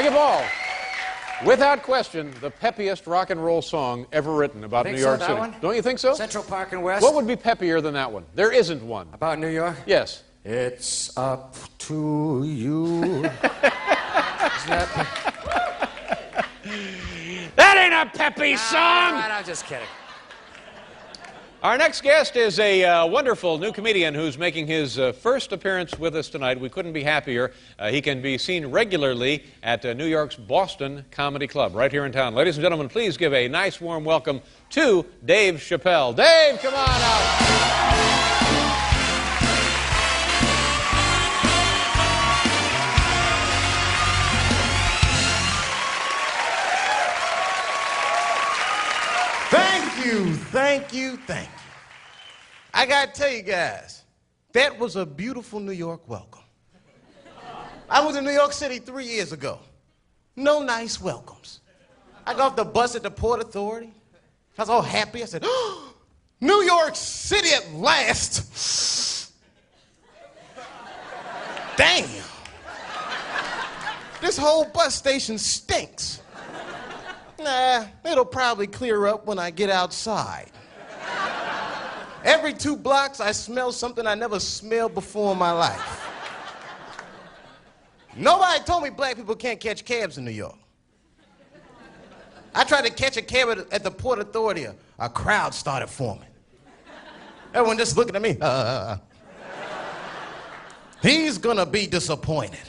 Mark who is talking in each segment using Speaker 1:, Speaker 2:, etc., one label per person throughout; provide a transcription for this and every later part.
Speaker 1: Thank you, Paul. Without question, the peppiest rock and roll song ever written about New York City.
Speaker 2: One?
Speaker 1: Don't you think so?
Speaker 2: Central Park and West?
Speaker 1: What would be peppier than that one? There isn't one.
Speaker 2: About New York?
Speaker 1: Yes.
Speaker 2: It's up to you. Isn't that...
Speaker 1: That ain't a peppy song!
Speaker 2: All right, I'm just kidding.
Speaker 1: Our next guest is a wonderful new comedian who's making his first appearance with us tonight. We couldn't be happier. He can be seen regularly at New York's Boston Comedy Club, right here in town. Ladies and gentlemen, please give a nice warm welcome to Dave Chappelle. Dave, come on out.
Speaker 3: Thank you. I gotta tell you guys, that was a beautiful New York welcome. I was in New York City 3 years ago. No nice welcomes. I got off the bus at the Port Authority. I was all happy. I said, oh, New York City at last. Damn. This whole bus station stinks. Nah, it'll probably clear up when I get outside. Every 2 blocks, I smell something I never smelled before in my life. Nobody told me black people can't catch cabs in New York. I tried to catch a cab at the Port Authority. A crowd started forming. Everyone just looking at me. He's gonna be disappointed.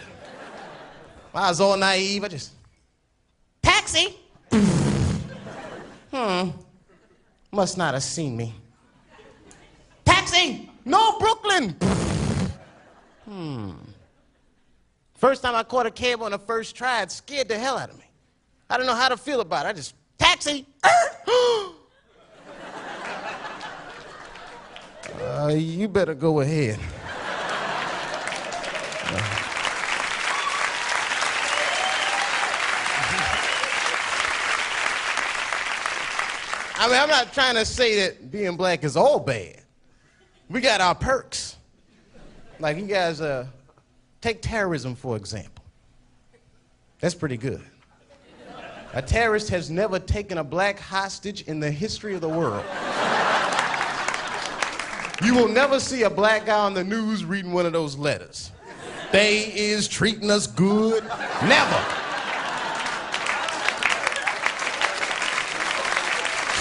Speaker 3: I was all naive. I just, taxi. Must not have seen me. Taxi! No, Brooklyn! First time I caught a cab on the first try, it scared the hell out of me. I didn't know how to feel about it. I just, taxi! You better go ahead. I mean, I'm not trying to say that being black is all bad. We got our perks. Like, you guys take terrorism, for example. That's pretty good. A terrorist has never taken a black hostage in the history of the world. You will never see a black guy on the news reading one of those letters. They is treating us good. Never.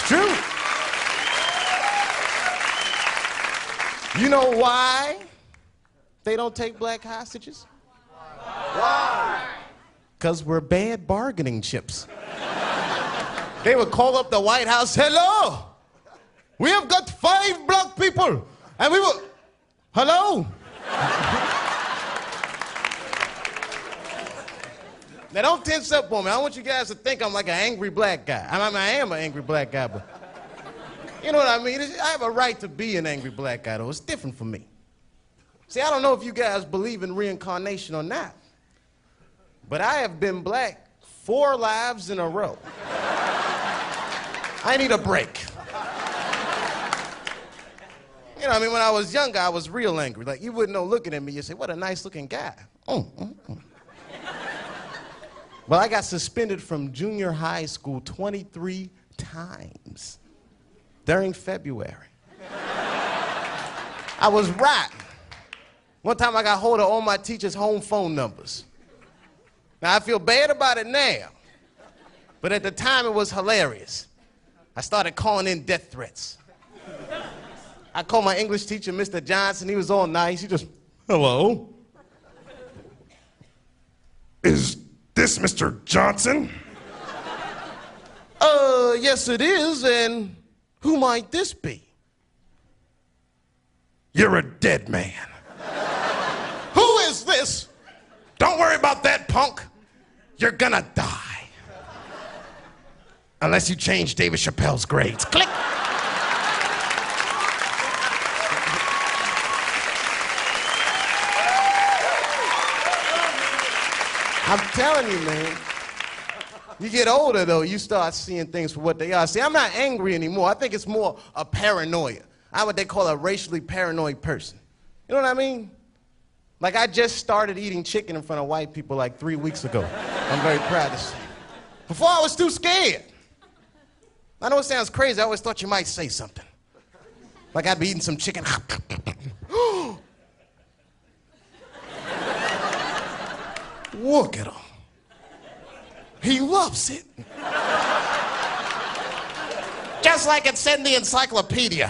Speaker 3: True. You know why they don't take black hostages? Why? Because we're bad bargaining chips. They would call up the White House, hello, we have got 5 black people, and we will, hello? Now, don't tense up on me. I don't want you guys to think I'm like an angry black guy. I am an angry black guy, but you know what I mean? I have a right to be an angry black guy, though. It's different for me. See, I don't know if you guys believe in reincarnation or not, but I have been black 4 lives in a row. I need a break. You know what I mean? When I was younger, I was real angry. Like, you wouldn't know looking at me, you'd say, what a nice-looking guy. Well, I got suspended from junior high school 23 times during February. I was rotten. One time I got hold of all my teachers' home phone numbers. Now, I feel bad about it now, but at the time it was hilarious. I started calling in death threats. I called my English teacher, Mr. Johnson. He was all nice. He just, hello? Is this Mr. Johnson? Yes it is, and who might this be? You're a dead man. Who is this? Don't worry about that, punk. You're gonna die. Unless you change David Chappelle's grades. Click. I'm telling you, man. You get older, though, you start seeing things for what they are. See, I'm not angry anymore. I think it's more a paranoia. I'm what they call a racially paranoid person. You know what I mean? Like I just started eating chicken in front of white people like 3 weeks ago. I'm very proud to say. Before I was too scared. I know it sounds crazy. I always thought you might say something. Like I'd be eating some chicken. Look at him. He loves it. Just like it said in the encyclopedia.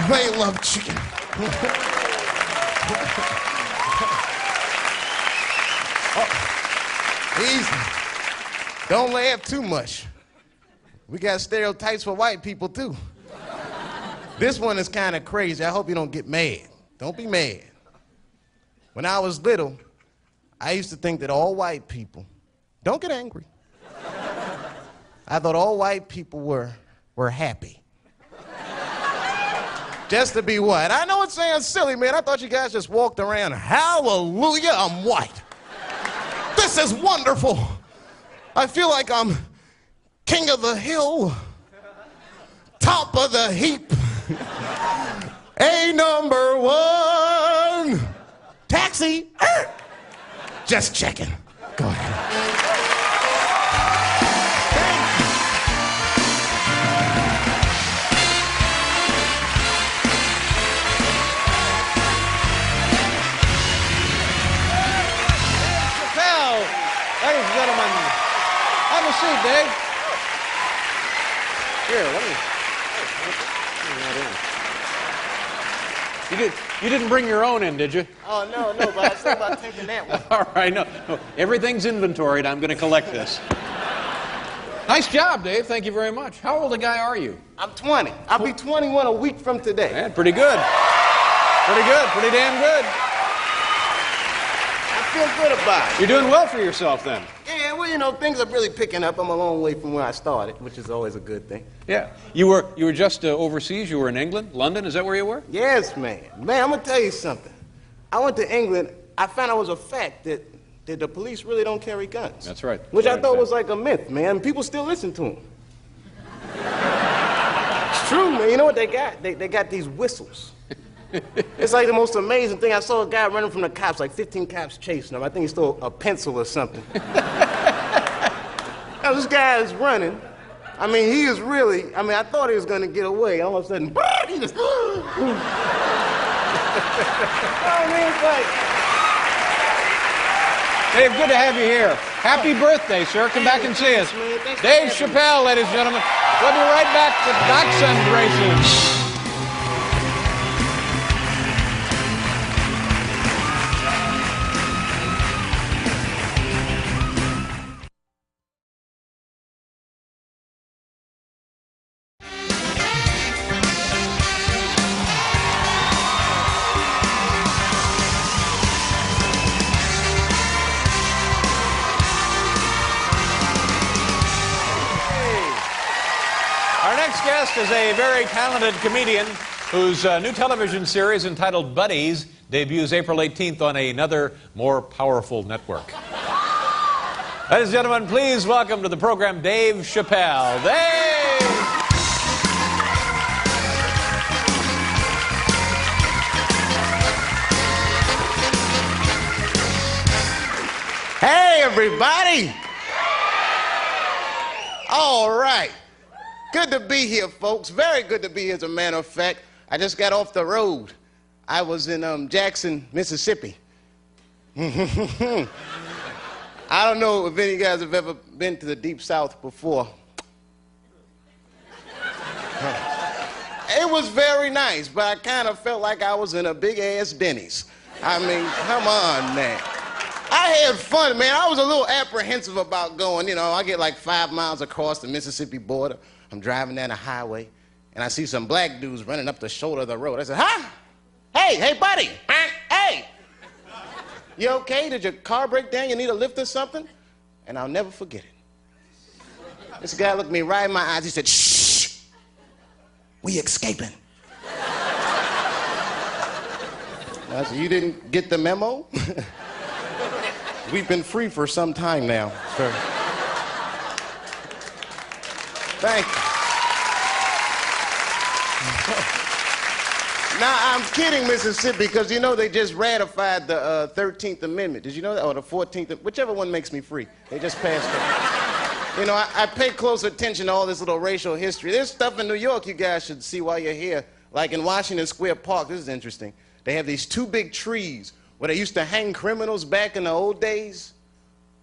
Speaker 3: They love chicken. Easy. Don't laugh too much. We got stereotypes for white people, too. This one is kind of crazy. I hope you don't get mad. Don't be mad. When I was little, I used to think that all white people, don't get angry. I thought all white people were happy. Just to be white. I know it sounds silly, man. I thought you guys just walked around, hallelujah, I'm white. This is wonderful. I feel like I'm king of the hill, top of the heap, A number one. Taxi. Just checking. Go ahead.
Speaker 1: Ladies and gentlemen, have a seat, Dave. Here, let me. You didn't bring your own in, did you?
Speaker 3: Oh, no, but I was thinking about taking that one.
Speaker 1: All right, no. Everything's inventoried. I'm going to collect this. Nice job, Dave. Thank you very much. How old a guy are you?
Speaker 3: I'm 20. I'll be 21 a week from today.
Speaker 1: Man, pretty good. Pretty good. Pretty damn good.
Speaker 3: I feel good about it.
Speaker 1: You're doing well for yourself, then.
Speaker 3: Yeah, well, you know, things are really picking up. I'm a long way from where I started, which is always a good thing.
Speaker 1: Yeah. You were just overseas. You were in England, London. Is that where you were?
Speaker 3: Yes, man. Man, I'm going to tell you something. I went to England. I found out it was a fact that the police really don't carry guns.
Speaker 1: That's right.
Speaker 3: Which I thought was like a myth, man. People still listen to them. It's true, man. You know what they got? They got these whistles. It's like the most amazing thing. I saw a guy running from the cops, like 15 cops chasing him. I think he stole a pencil or something. Now, this guy is running. I mean, he is really, I thought he was going to get away. All of a sudden, he just... Oh, man, it's like...
Speaker 1: Dave, good to have you here. Happy birthday, sir. Come back and see us. Dave Chappelle, ladies and gentlemen. We'll be right back to Dachshund Races. Guest is a very talented comedian whose new television series entitled Buddies debuts April 18th on another, more powerful network. Ladies and gentlemen, please welcome to the program Dave Chappelle. Dave!
Speaker 3: Hey, everybody! All right. Good to be here, folks. Very good to be here, as a matter of fact. I just got off the road. I was in Jackson, Mississippi. I don't know if any of you guys have ever been to the Deep South before. It was very nice, but I kind of felt like I was in a big-ass Denny's. I mean, come on, man. I had fun, man. I was a little apprehensive about going. You know, I get like 5 miles across the Mississippi border. I'm driving down the highway, and I see some black dudes running up the shoulder of the road. I said, huh? Hey, buddy. Hey. You okay? Did your car break down? You need a lift or something? And I'll never forget it. This guy looked me right in my eyes. He said, shh. We escaping. I said, you didn't get the memo? We've been free for some time now, sir. Thank you. Now, I'm kidding, Mississippi, because you know they just ratified the 13th Amendment. Did you know that? Or the 14th, whichever one makes me free. They just passed it. You know, I pay close attention to all this little racial history. There's stuff in New York you guys should see while you're here. Like in Washington Square Park, this is interesting. They have these two big trees where they used to hang criminals back in the old days.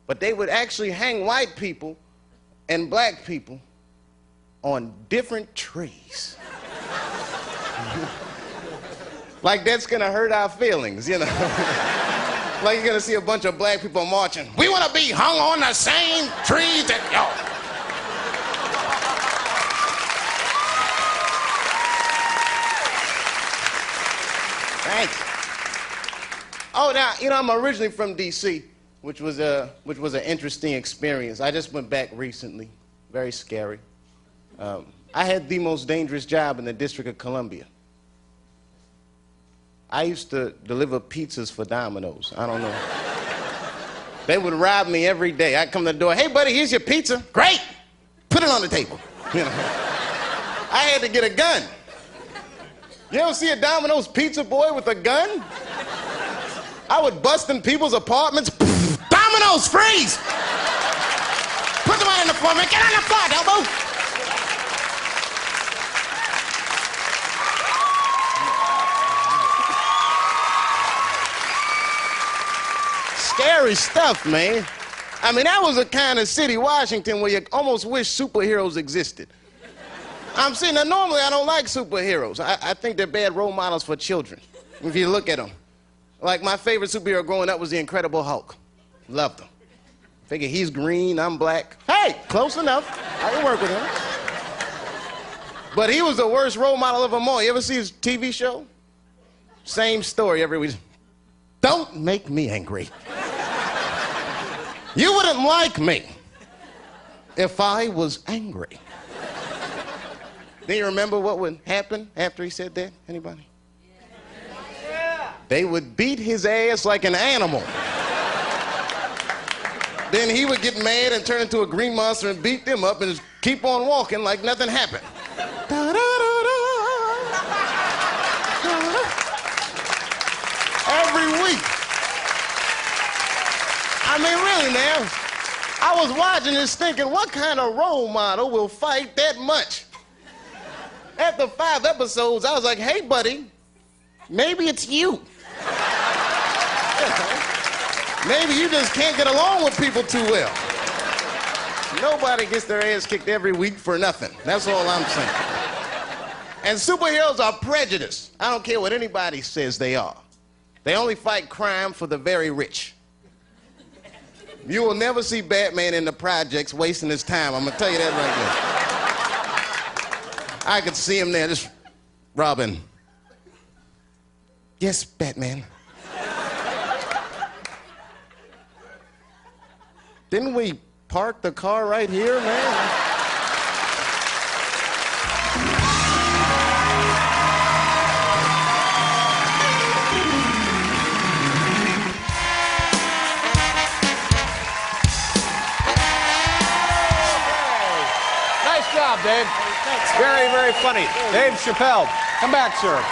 Speaker 3: But they would actually hang white people and black people on different trees. Like that's gonna hurt our feelings, you know. Like you're gonna see a bunch of black people marching. We wanna be hung on the same tree that yo. Thanks. Oh, now, you know, I'm originally from D.C., which was an interesting experience. I just went back recently. Very scary. I had the most dangerous job in the District of Columbia. I used to deliver pizzas for Domino's. I don't know. They would rob me every day. I'd come to the door, hey, buddy, here's your pizza. Great. Put it on the table. You know. I had to get a gun. You ever see a Domino's pizza boy with a gun? I would bust in people's apartments. Domino's, freeze! Put the money on the floor, man. Get on the floor, elbow. Scary stuff, man. I mean, that was a kind of city, Washington, where you almost wish superheroes existed. I'm saying that normally I don't like superheroes. I think they're bad role models for children, if you look at them. Like, my favorite superhero growing up was the Incredible Hulk. Loved him. Figure he's green, I'm black. Hey, close enough. I can work with him. But he was the worst role model of them all. You ever see his TV show? Same story every week. Don't make me angry. You wouldn't like me if I was angry. Do you remember what would happen after he said that? Anybody? Yeah. They would beat his ass like an animal. Then he would get mad and turn into a green monster and beat them up and just keep on walking like nothing happened. Every week. I mean, really now, I was watching this thinking, what kind of role model will fight that much? After 5 episodes, I was like, hey, buddy, maybe it's you. Maybe you just can't get along with people too well. Nobody gets their ass kicked every week for nothing. That's all I'm saying. And superheroes are prejudiced. I don't care what anybody says they are. They only fight crime for the very rich. You will never see Batman in the projects wasting his time. I'm gonna tell you that right now. I could see him there just, Robin. Yes, Batman. Didn't we park the car right here, man?
Speaker 1: Dave. Very, very funny. Dave Chappelle. Come back, sir.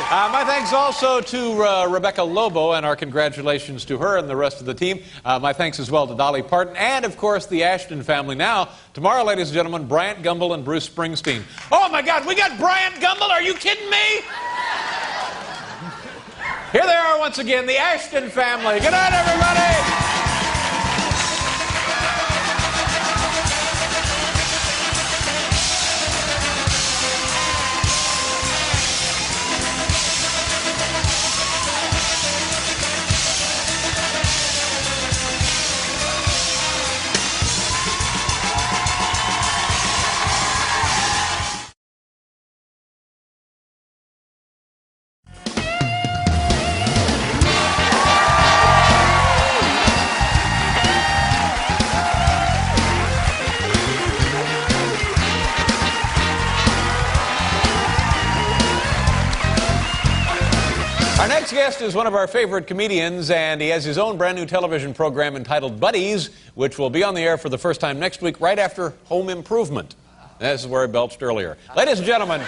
Speaker 1: My thanks also to Rebecca Lobo, and our congratulations to her and the rest of the team. My thanks as well to Dolly Parton and, of course, the Ashton family. Now, tomorrow, ladies and gentlemen, Bryant Gumbel and Bruce Springsteen. Oh, my God, we got Bryant Gumbel? Are you kidding me? Here they are once again, the Ashton family. Good night, everybody. Our next guest is one of our favorite comedians, and he has his own brand new television program entitled Buddies, which will be on the air for the first time next week, right after Home Improvement. This is where he belched earlier. Ladies and gentlemen,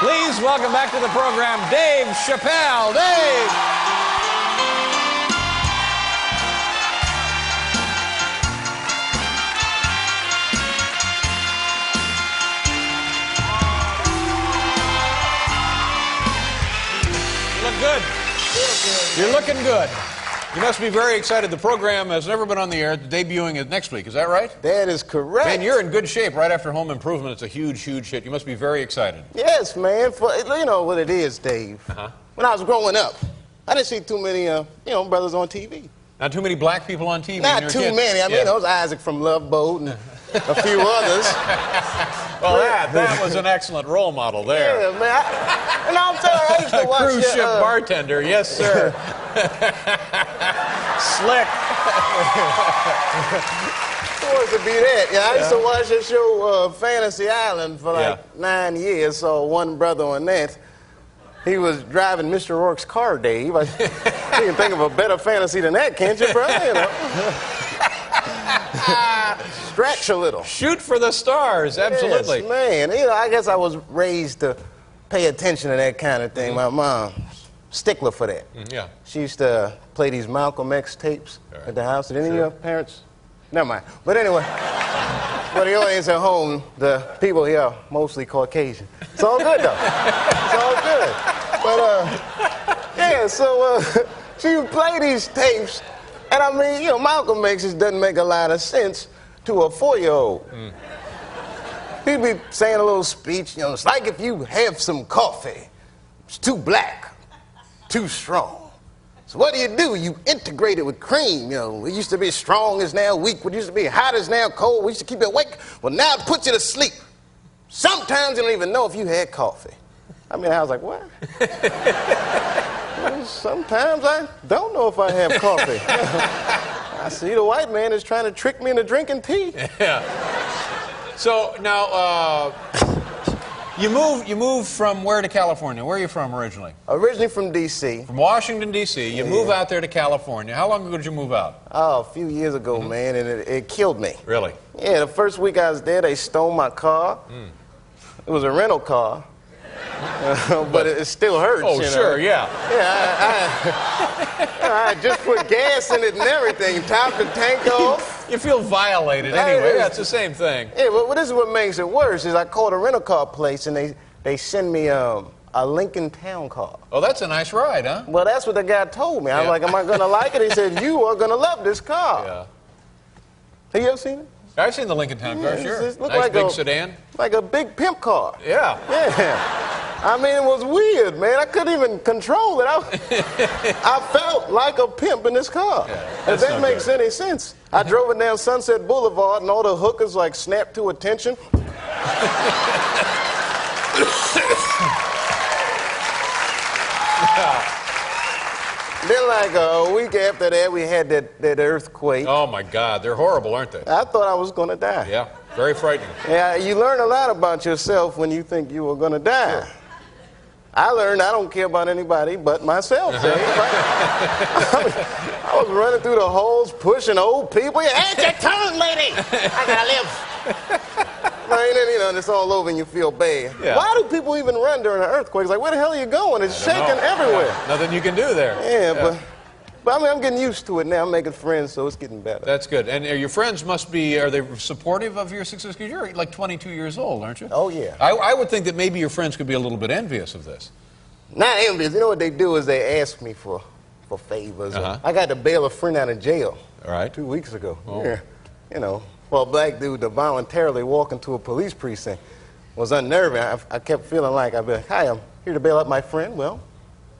Speaker 1: Please welcome back to the program, Dave Chappelle. Dave! You look good. You're looking good. You must be very excited. The program has never been on the air. Debuting it next week. Is that right?
Speaker 3: That is correct.
Speaker 1: Man, you're in good shape right after Home Improvement. It's a huge, huge hit. You must be very excited.
Speaker 3: Yes, man. You know what it is, Dave. When I was growing up, I didn't see too many, brothers on TV.
Speaker 1: Not too many black people on TV.
Speaker 3: Not too many. I mean, there was Isaac from Love Boat and a few others.
Speaker 1: Well, that was an excellent role model there.
Speaker 3: Yeah, man. And I'm telling you, I used to watch
Speaker 1: cruise ship bartender, yes, sir. Slick.
Speaker 3: Supposed to be that. Yeah, I used to watch the show Fantasy Island for like 9 years. So one brother on that, he was driving Mr. Rourke's car, Dave. You can think of a better fantasy than that, can't you, brother? You know. Stretch a little.
Speaker 1: Shoot for the stars, absolutely.
Speaker 3: Yes, man. You know, I guess I was raised to pay attention to that kind of thing. My mom, stickler for that.
Speaker 1: Yeah.
Speaker 3: She used to play these Malcolm X tapes at the house. Did any of your parents? Never mind. But anyway, for the audience at home, the people here are mostly Caucasian. It's all good, though. It's all good. But, yeah, so she would play these tapes. And I mean, Malcolm X just doesn't make a lot of sense to a 4-year-old. He'd be saying a little speech, it's like if you have some coffee, it's too black, too strong. So what do? You integrate it with cream, It used to be strong is now weak. What used to be hot is now cold. We used to keep you awake. Well, now it puts you to sleep. Sometimes you don't even know if you had coffee. I mean, I was like, what? Well, sometimes I don't know if I have coffee. I see the white man is trying to trick me into drinking tea.
Speaker 1: Yeah. So now, you moved from where to California? Where are you from originally?
Speaker 3: Originally from D.C.
Speaker 1: From Washington, D.C. You move out there to California. How long ago did you move out?
Speaker 3: Oh, a few years ago, man, and it killed me.
Speaker 1: Really?
Speaker 3: Yeah, the first week I was there, they stole my car. It was a rental car. But it still hurts.
Speaker 1: Oh, sure, yeah.
Speaker 3: Yeah, I just put gas in it and everything, topped the tank off.
Speaker 1: You feel violated anyway. Yeah, it's the same thing.
Speaker 3: Yeah, but this is what makes it worse, is I called a rental car place and they send me a Lincoln Town car.
Speaker 1: Oh, that's a nice ride, huh?
Speaker 3: Well, that's what the guy told me. I was like, am I going to like it? He said, you are going to love this car.
Speaker 1: Yeah.
Speaker 3: Have you ever seen it?
Speaker 1: I've seen the Lincoln Town car, sure.
Speaker 3: It
Speaker 1: Nice
Speaker 3: like
Speaker 1: big sedan.
Speaker 3: Like a big pimp car.
Speaker 1: Yeah.
Speaker 3: Yeah. I mean, it was weird, man. I couldn't even control it. I felt like a pimp in this car.
Speaker 1: Yeah,
Speaker 3: if that makes any sense. I drove it down Sunset Boulevard, and all the hookers, snapped to attention. Then, a week after that, we had that earthquake.
Speaker 1: Oh, my God. They're horrible, aren't they?
Speaker 3: I thought I was going to die.
Speaker 1: Yeah, very frightening.
Speaker 3: Yeah, you learn a lot about yourself when you think you were going to die.
Speaker 1: Sure.
Speaker 3: I learned I don't care about anybody but myself. I was running through the halls, pushing old people. Ain't your turn, lady! I gotta live. And it's all over and you feel bad.
Speaker 1: Yeah.
Speaker 3: Why do people even run during an earthquake? It's like, where the hell are you going? It's shaking everywhere.
Speaker 1: Yeah. Nothing you can do there.
Speaker 3: Yeah, but I mean, I'm getting used to it now. I'm making friends, so it's getting better.
Speaker 1: That's good. And your friends are they supportive of your success? Because you're like 22 years old, aren't you?
Speaker 3: Oh, yeah.
Speaker 1: I would think that maybe your friends could be a little bit envious of this.
Speaker 3: Not envious. You know what they do is they ask me for favors. I got to bail a friend out of jail.
Speaker 1: All right.
Speaker 3: 2 weeks ago.
Speaker 1: Oh.
Speaker 3: Yeah. For a black dude to voluntarily walk into a police precinct was unnerving. I kept feeling like I'd be like, hi, I'm here to bail out my friend. Well,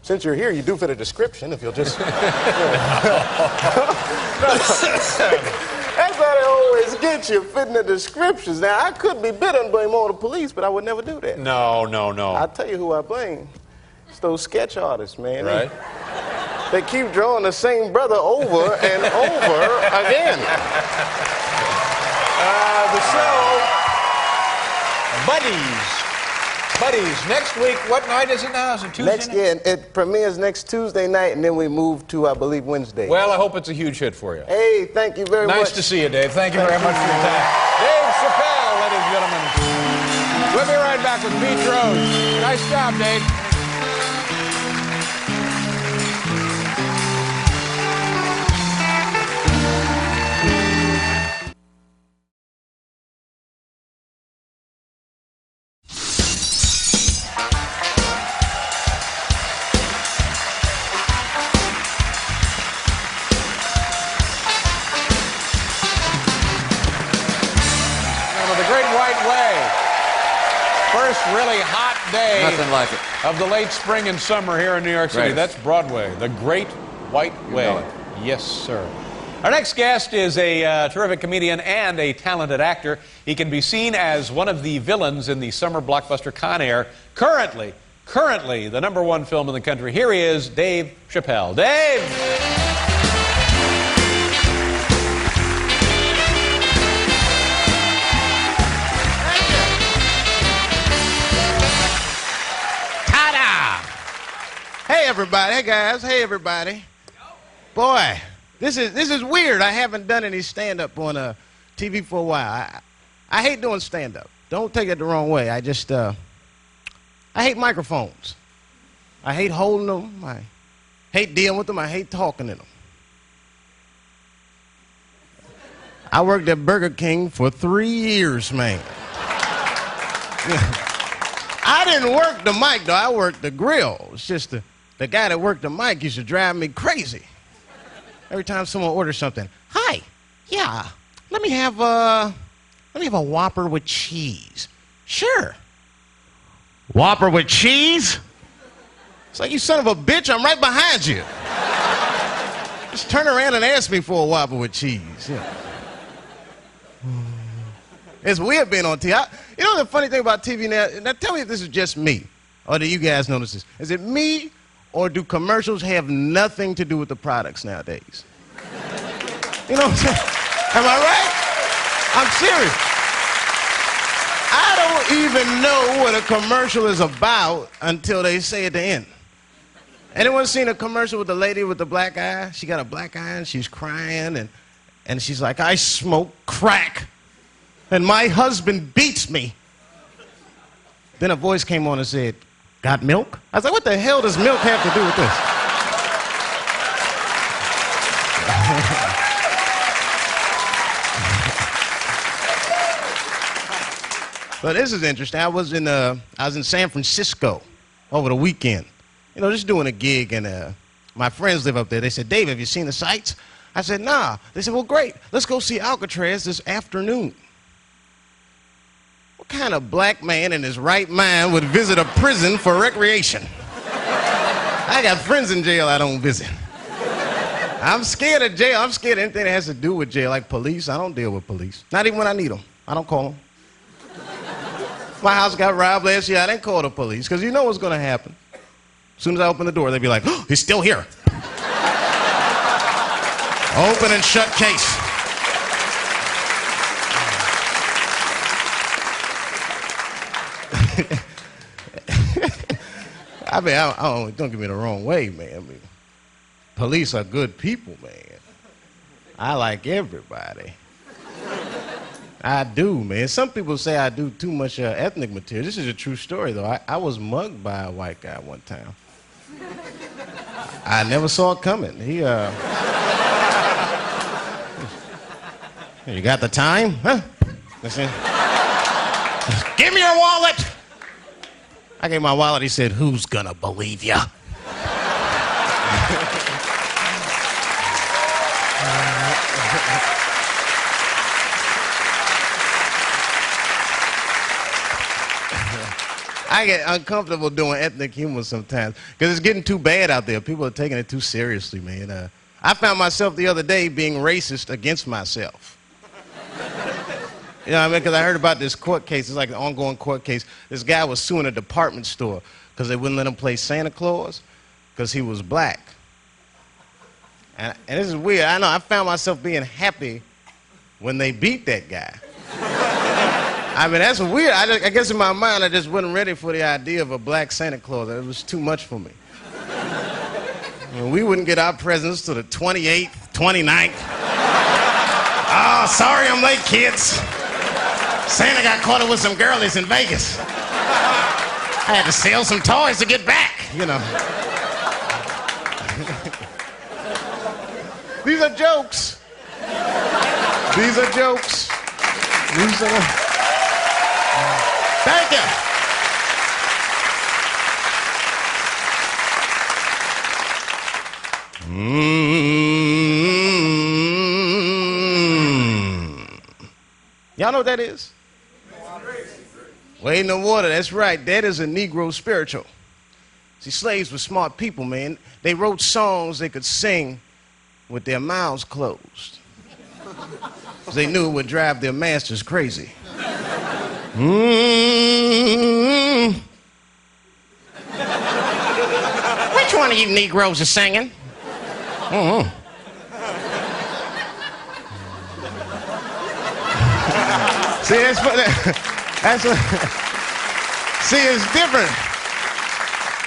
Speaker 3: since you're here, you do fit a description if you'll just... That's how they always get you, fitting the descriptions. Now, I could be bitter and blame all the police, but I would never do that.
Speaker 1: No.
Speaker 3: I'll tell you who I blame. It's those sketch artists, man.
Speaker 1: Right.
Speaker 3: They keep drawing the same brother over and over again.
Speaker 1: The show, Buddies. Next week, what night is it now? Is it Tuesday night?
Speaker 3: Yeah, it premieres next Tuesday night, and then we move to, I believe, Wednesday.
Speaker 1: Well, I hope it's a huge hit for you.
Speaker 3: Hey, thank you very much.
Speaker 1: Nice to see you, Dave. Thank you very much for your time. Dave Chappelle, ladies and gentlemen. We'll be right back with Pete Rose. Nice job, Dave. First really hot day
Speaker 2: Nothing like it.
Speaker 1: of the late spring and summer here in New York City.
Speaker 2: Right.
Speaker 1: That's Broadway, the Great White Way.
Speaker 2: know it.
Speaker 1: Yes, sir. Our next guest is a terrific comedian and a talented actor. He can be seen as one of the villains in the summer blockbuster Con Air. Currently the #1 film in the country. Here he is, Dave Chappelle. Dave!
Speaker 3: Hey everybody, hey guys, hey everybody. Boy, this is weird. I haven't done any stand-up on TV for a while. I hate doing stand-up. Don't take it the wrong way. I hate microphones. I hate holding them. I hate dealing with them. I hate talking in them. I worked at Burger King for 3 years, man. I didn't work the mic though. I worked the grill. It's just the guy that worked the mic used to drive me crazy. Every time someone orders something, hi, yeah, let me have a Whopper with cheese. Sure. Whopper with cheese? It's like, you son of a bitch, I'm right behind you. Just turn around and ask me for a Whopper with cheese. Yeah. It's weird being on TV. You know the funny thing about TV now? Now tell me if this is just me, or do you guys notice this? Is it me, or do commercials have nothing to do with the products nowadays? You know what I'm saying? Am I right? I'm serious. I don't even know what a commercial is about until they say at the end. Anyone seen a commercial with the lady with the black eye? She got a black eye and she's crying and she's like, I smoke crack and my husband beats me. Then a voice came on and said, got milk? I was like, what the hell does milk have to do with this? But this is interesting. I was in San Francisco over the weekend. You know, just doing a gig, and my friends live up there. They said, Dave, have you seen the sights? I said, nah. They said, well, great. Let's go see Alcatraz this afternoon. What kind of black man in his right mind would visit a prison for recreation? I got friends in jail I don't visit. I'm scared of jail. I'm scared of anything that has to do with jail, like police. I don't deal with police. Not even when I need them. I don't call them. My house got robbed last year. I didn't call the police, because you know what's going to happen. As soon as I open the door, they'd be like, oh, he's still here. Open and shut case. I mean, don't get me the wrong way, man. I mean, police are good people, man. I like everybody. I do, man. Some people say I do too much ethnic material. This is a true story, though. I was mugged by a white guy one time. I never saw it coming. You got the time? Huh? Listen. Give me your wallet! I gave my wallet. He said, who's gonna believe ya? I get uncomfortable doing ethnic humor sometimes because it's getting too bad out there. People are taking it too seriously, man. I found myself the other day being racist against myself. You know what I mean? Because I heard about this court case. It's like an ongoing court case. This guy was suing a department store because they wouldn't let him play Santa Claus because he was black. And this is weird. I know. I found myself being happy when they beat that guy. I mean, that's weird. I guess in my mind, I just wasn't ready for the idea of a black Santa Claus. It was too much for me. We wouldn't get our presents till the 28th, 29th. Oh, sorry I'm late, kids. Santa got caught up with some girlies in Vegas. I had to sell some toys to get back, you know. These are jokes. These are jokes. These are... Thank you. Y'all know what that is? Wade in the water, that's right. That is a Negro spiritual. See, slaves were smart people, man. They wrote songs they could sing with their mouths closed. They knew it would drive their masters crazy. Which one of you Negroes is singing? See, that's what. See, it's different.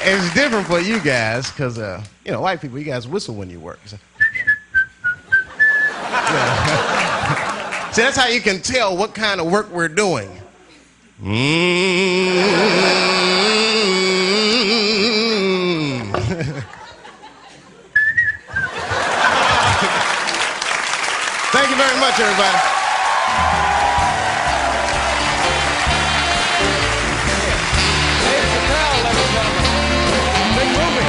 Speaker 3: It's different for you guys, because, you know, white people, you guys whistle when you work. So, yeah. See, that's how you can tell what kind of work we're doing. Thank you very much, everybody.
Speaker 1: Dave Chappelle, ladies and gentlemen. Big movie.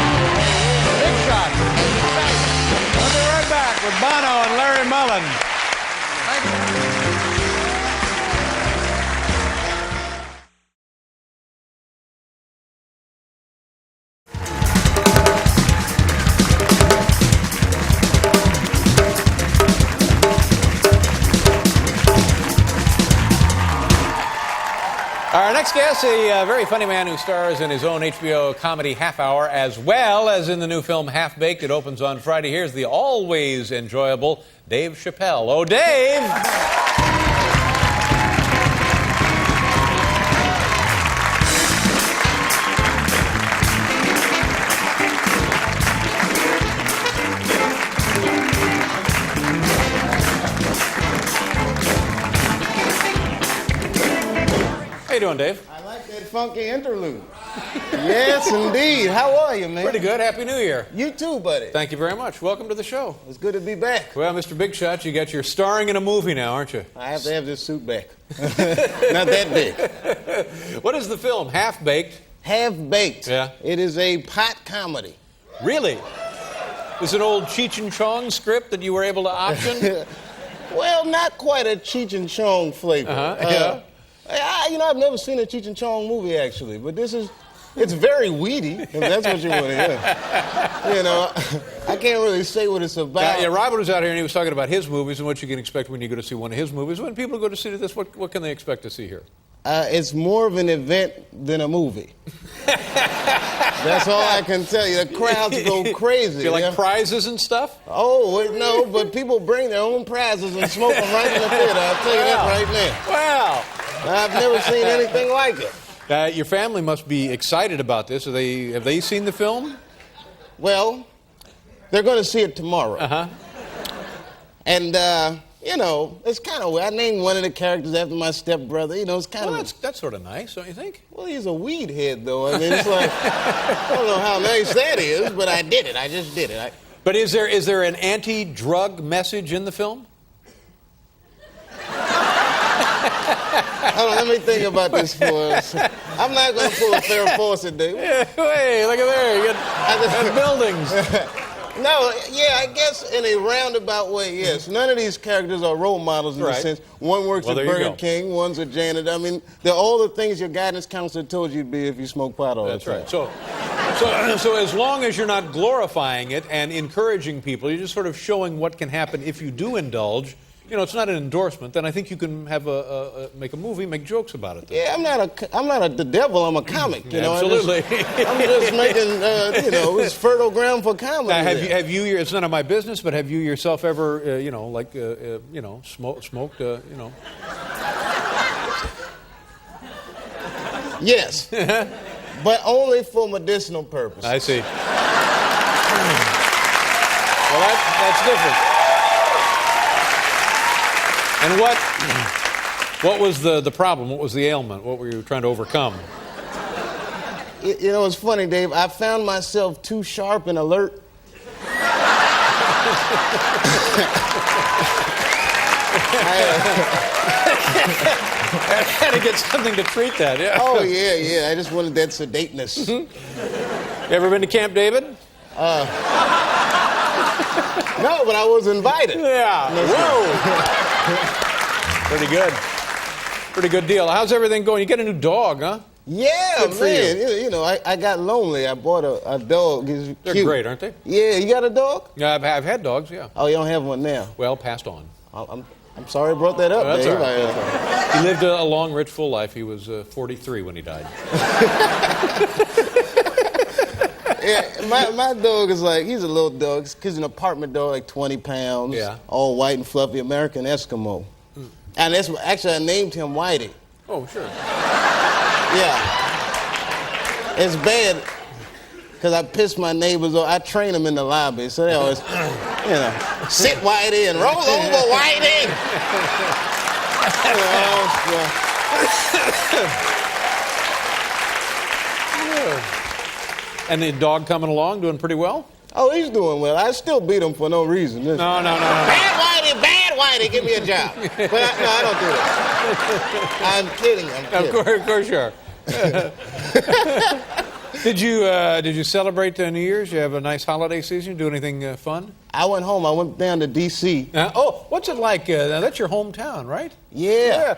Speaker 1: Big shot. We'll be right back with Bono and Larry Mullen. Thank you. Our next guest, a very funny man who stars in his own HBO comedy Half Hour, as well as in the new film Half Baked. It opens on Friday. Here's the always enjoyable Dave Chappelle. Oh, Dave! How you doing, Dave?
Speaker 3: I like that funky interlude. Yes, indeed. How are you, man?
Speaker 1: Pretty good. Happy New Year.
Speaker 3: You too, buddy.
Speaker 1: Thank you very much. Welcome to the show.
Speaker 3: It's good to be back.
Speaker 1: Well, Mr. Big Shot, you got your starring in a movie now, aren't you?
Speaker 3: I have to have this suit back. Not that big.
Speaker 1: What is the film? Half Baked?
Speaker 3: Half Baked.
Speaker 1: Yeah.
Speaker 3: It is a pot comedy.
Speaker 1: Really? Is it an old Cheech and Chong script that you were able to option?
Speaker 3: Well, not quite a Cheech and Chong flavor.
Speaker 1: Yeah.
Speaker 3: You know, I've never seen a Cheech and Chong movie, actually, but it's very weedy, if that's what you want to hear. You know, I can't really say what it's about.
Speaker 1: Yeah, Robert was out here and he was talking about his movies and what you can expect when you go to see one of his movies. When people go to see this, what can they expect to see here?
Speaker 3: It's more of an event than a movie. That's all I can tell you. The crowds go crazy.
Speaker 1: Feel like prizes and stuff?
Speaker 3: Oh, no, but people bring their own prizes and smoke them right in the theater. I'll tell you that right now.
Speaker 1: Wow.
Speaker 3: I've never seen anything like it.
Speaker 1: Your family must be excited about this. Have they seen the film?
Speaker 3: Well, they're going to see it tomorrow.
Speaker 1: Uh-huh.
Speaker 3: And, you know, it's kind of weird. I named one of the characters after my stepbrother. You know, it's kind
Speaker 1: Well,
Speaker 3: of...
Speaker 1: that's sort of nice, don't you think?
Speaker 3: Well, he's a weed head, though. I mean, it's like, I don't know how nice that is, but I did it. I just did it.
Speaker 1: But is there an anti-drug message in the film?
Speaker 3: Hold on, let me think about this for us. I'm not going to pull a Farrah Fawcett, dude.
Speaker 1: Yeah, hey, look at there. You got buildings.
Speaker 3: No, yeah, I guess in a roundabout way, yes. None of these characters are role models in
Speaker 1: Right.
Speaker 3: the sense. One works
Speaker 1: Well,
Speaker 3: at
Speaker 1: there you
Speaker 3: Burger
Speaker 1: go.
Speaker 3: King, one's a janitor. I mean, they're all the things your guidance counselor told you to be if you smoke pot all
Speaker 1: That's
Speaker 3: the time.
Speaker 1: right. So as long as you're not glorifying it and encouraging people, you're just sort of showing what can happen if you do indulge. You know, it's not an endorsement. Then I think you can have make a movie, make jokes about it. Then.
Speaker 3: Yeah, I'm not the devil. I'm a comic. You know,
Speaker 1: Absolutely.
Speaker 3: I'm just making, you know, it's fertile ground for comedy.
Speaker 1: Now, have you? It's none of my business, but have you yourself ever, you know, like, you know, smoked, you know?
Speaker 3: Yes, but only for medicinal purposes.
Speaker 1: I see. Well, that's different. And What was the problem? What was the ailment? What were you trying to overcome?
Speaker 3: You know, it's funny, Dave. I found myself too sharp and alert.
Speaker 1: I had to get something to treat that, yeah.
Speaker 3: Oh, yeah. I just wanted that sedateness.
Speaker 1: You ever been to Camp David?
Speaker 3: No, but I was invited.
Speaker 1: Yeah. Whoa. Pretty good. Pretty good deal. How's everything going? You get a new dog, huh?
Speaker 3: Yeah,
Speaker 1: Good for
Speaker 3: man.
Speaker 1: you.
Speaker 3: You know, I got lonely. I bought a dog. He's
Speaker 1: They're
Speaker 3: cute.
Speaker 1: great, aren't they?
Speaker 3: Yeah, you got a dog?
Speaker 1: Yeah, I've had dogs, yeah.
Speaker 3: Oh, you don't have one now?
Speaker 1: Well, passed on.
Speaker 3: I'm sorry I brought that up,
Speaker 1: That's
Speaker 3: Dave.
Speaker 1: all right. That's all right. He lived a long, rich, full life. He was 43 when he died.
Speaker 3: Yeah, my dog is like, he's a little dog. He's an apartment dog, like 20 pounds.
Speaker 1: Yeah.
Speaker 3: All white and fluffy, American Eskimo. And that's actually, I named him Whitey.
Speaker 1: Oh, sure.
Speaker 3: Yeah. It's bad because I piss my neighbors off. I train them in the lobby, so they always, you know, sit Whitey and roll over Whitey.
Speaker 1: And the dog coming along, doing pretty well?
Speaker 3: Oh, he's doing well. I still beat him for no reason.
Speaker 1: No.
Speaker 3: Bad Whitey, give me a job. But I don't do that. I'm kidding.
Speaker 1: Of course you are. Did you celebrate New Year's? You have a nice holiday season? Do anything fun?
Speaker 3: I went home. I went down to D.C.
Speaker 1: What's it like? Now that's your hometown, right?
Speaker 3: Yeah.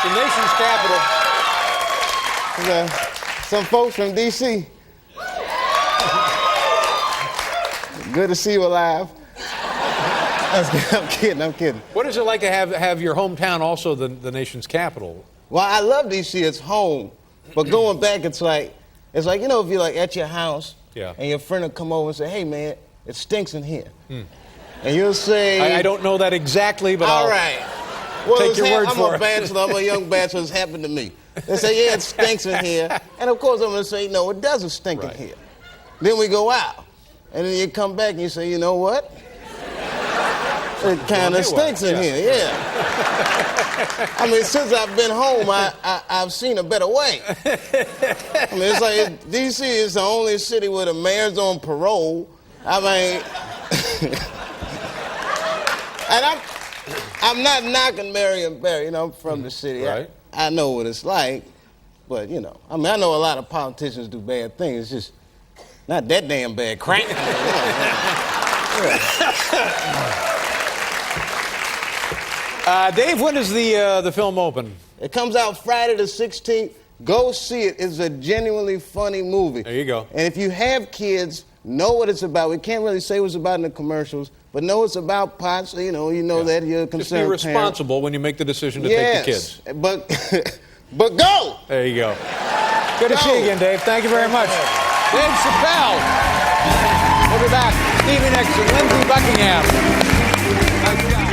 Speaker 1: The nation's capital.
Speaker 3: Some folks from D.C. Good to see you alive. I'm kidding.
Speaker 1: What is it like to have your hometown also the nation's capital?
Speaker 3: Well, I love D.C. It's home. But going back, it's like, you know, if you're like at your house,
Speaker 1: yeah,
Speaker 3: and your friend will come over and say, hey, man, it stinks in here. And you'll say...
Speaker 1: I don't know that exactly, but
Speaker 3: all right. Well,
Speaker 1: take your word for it.
Speaker 3: I'm a bachelor. I'm a young bachelor. It's happened to me. They say, yeah, it stinks in here. And, of course, I'm going to say, no, it doesn't stink in here. Then we go out. And then you come back and you say, you know what? It kind of stinks in here, yeah. I mean, since I've been home, I've seen a better way. I mean, it's like D.C. is the only city where the mayor's on parole. I mean, and I'm not knocking Marion Barry. You know, I'm from the city.
Speaker 1: Right.
Speaker 3: I know what it's like, but you know, I mean, I know a lot of politicians do bad things. It's just not that damn bad. Crack.
Speaker 1: Dave, when does the film open?
Speaker 3: It comes out Friday the 16th. Go see it. It's a genuinely funny movie.
Speaker 1: There you go.
Speaker 3: And if you have kids, know what it's about. We can't really say what it's about in the commercials, but know it's about pot, so you know that you're a concerned
Speaker 1: Just be responsible
Speaker 3: parent.
Speaker 1: When you make the decision to take the kids.
Speaker 3: But go!
Speaker 1: There you go. Good to see you again, Dave. Thank you very much. Dave Chappelle. We'll be back. Stevie Nicks and Lindsey Buckingham. Nice job.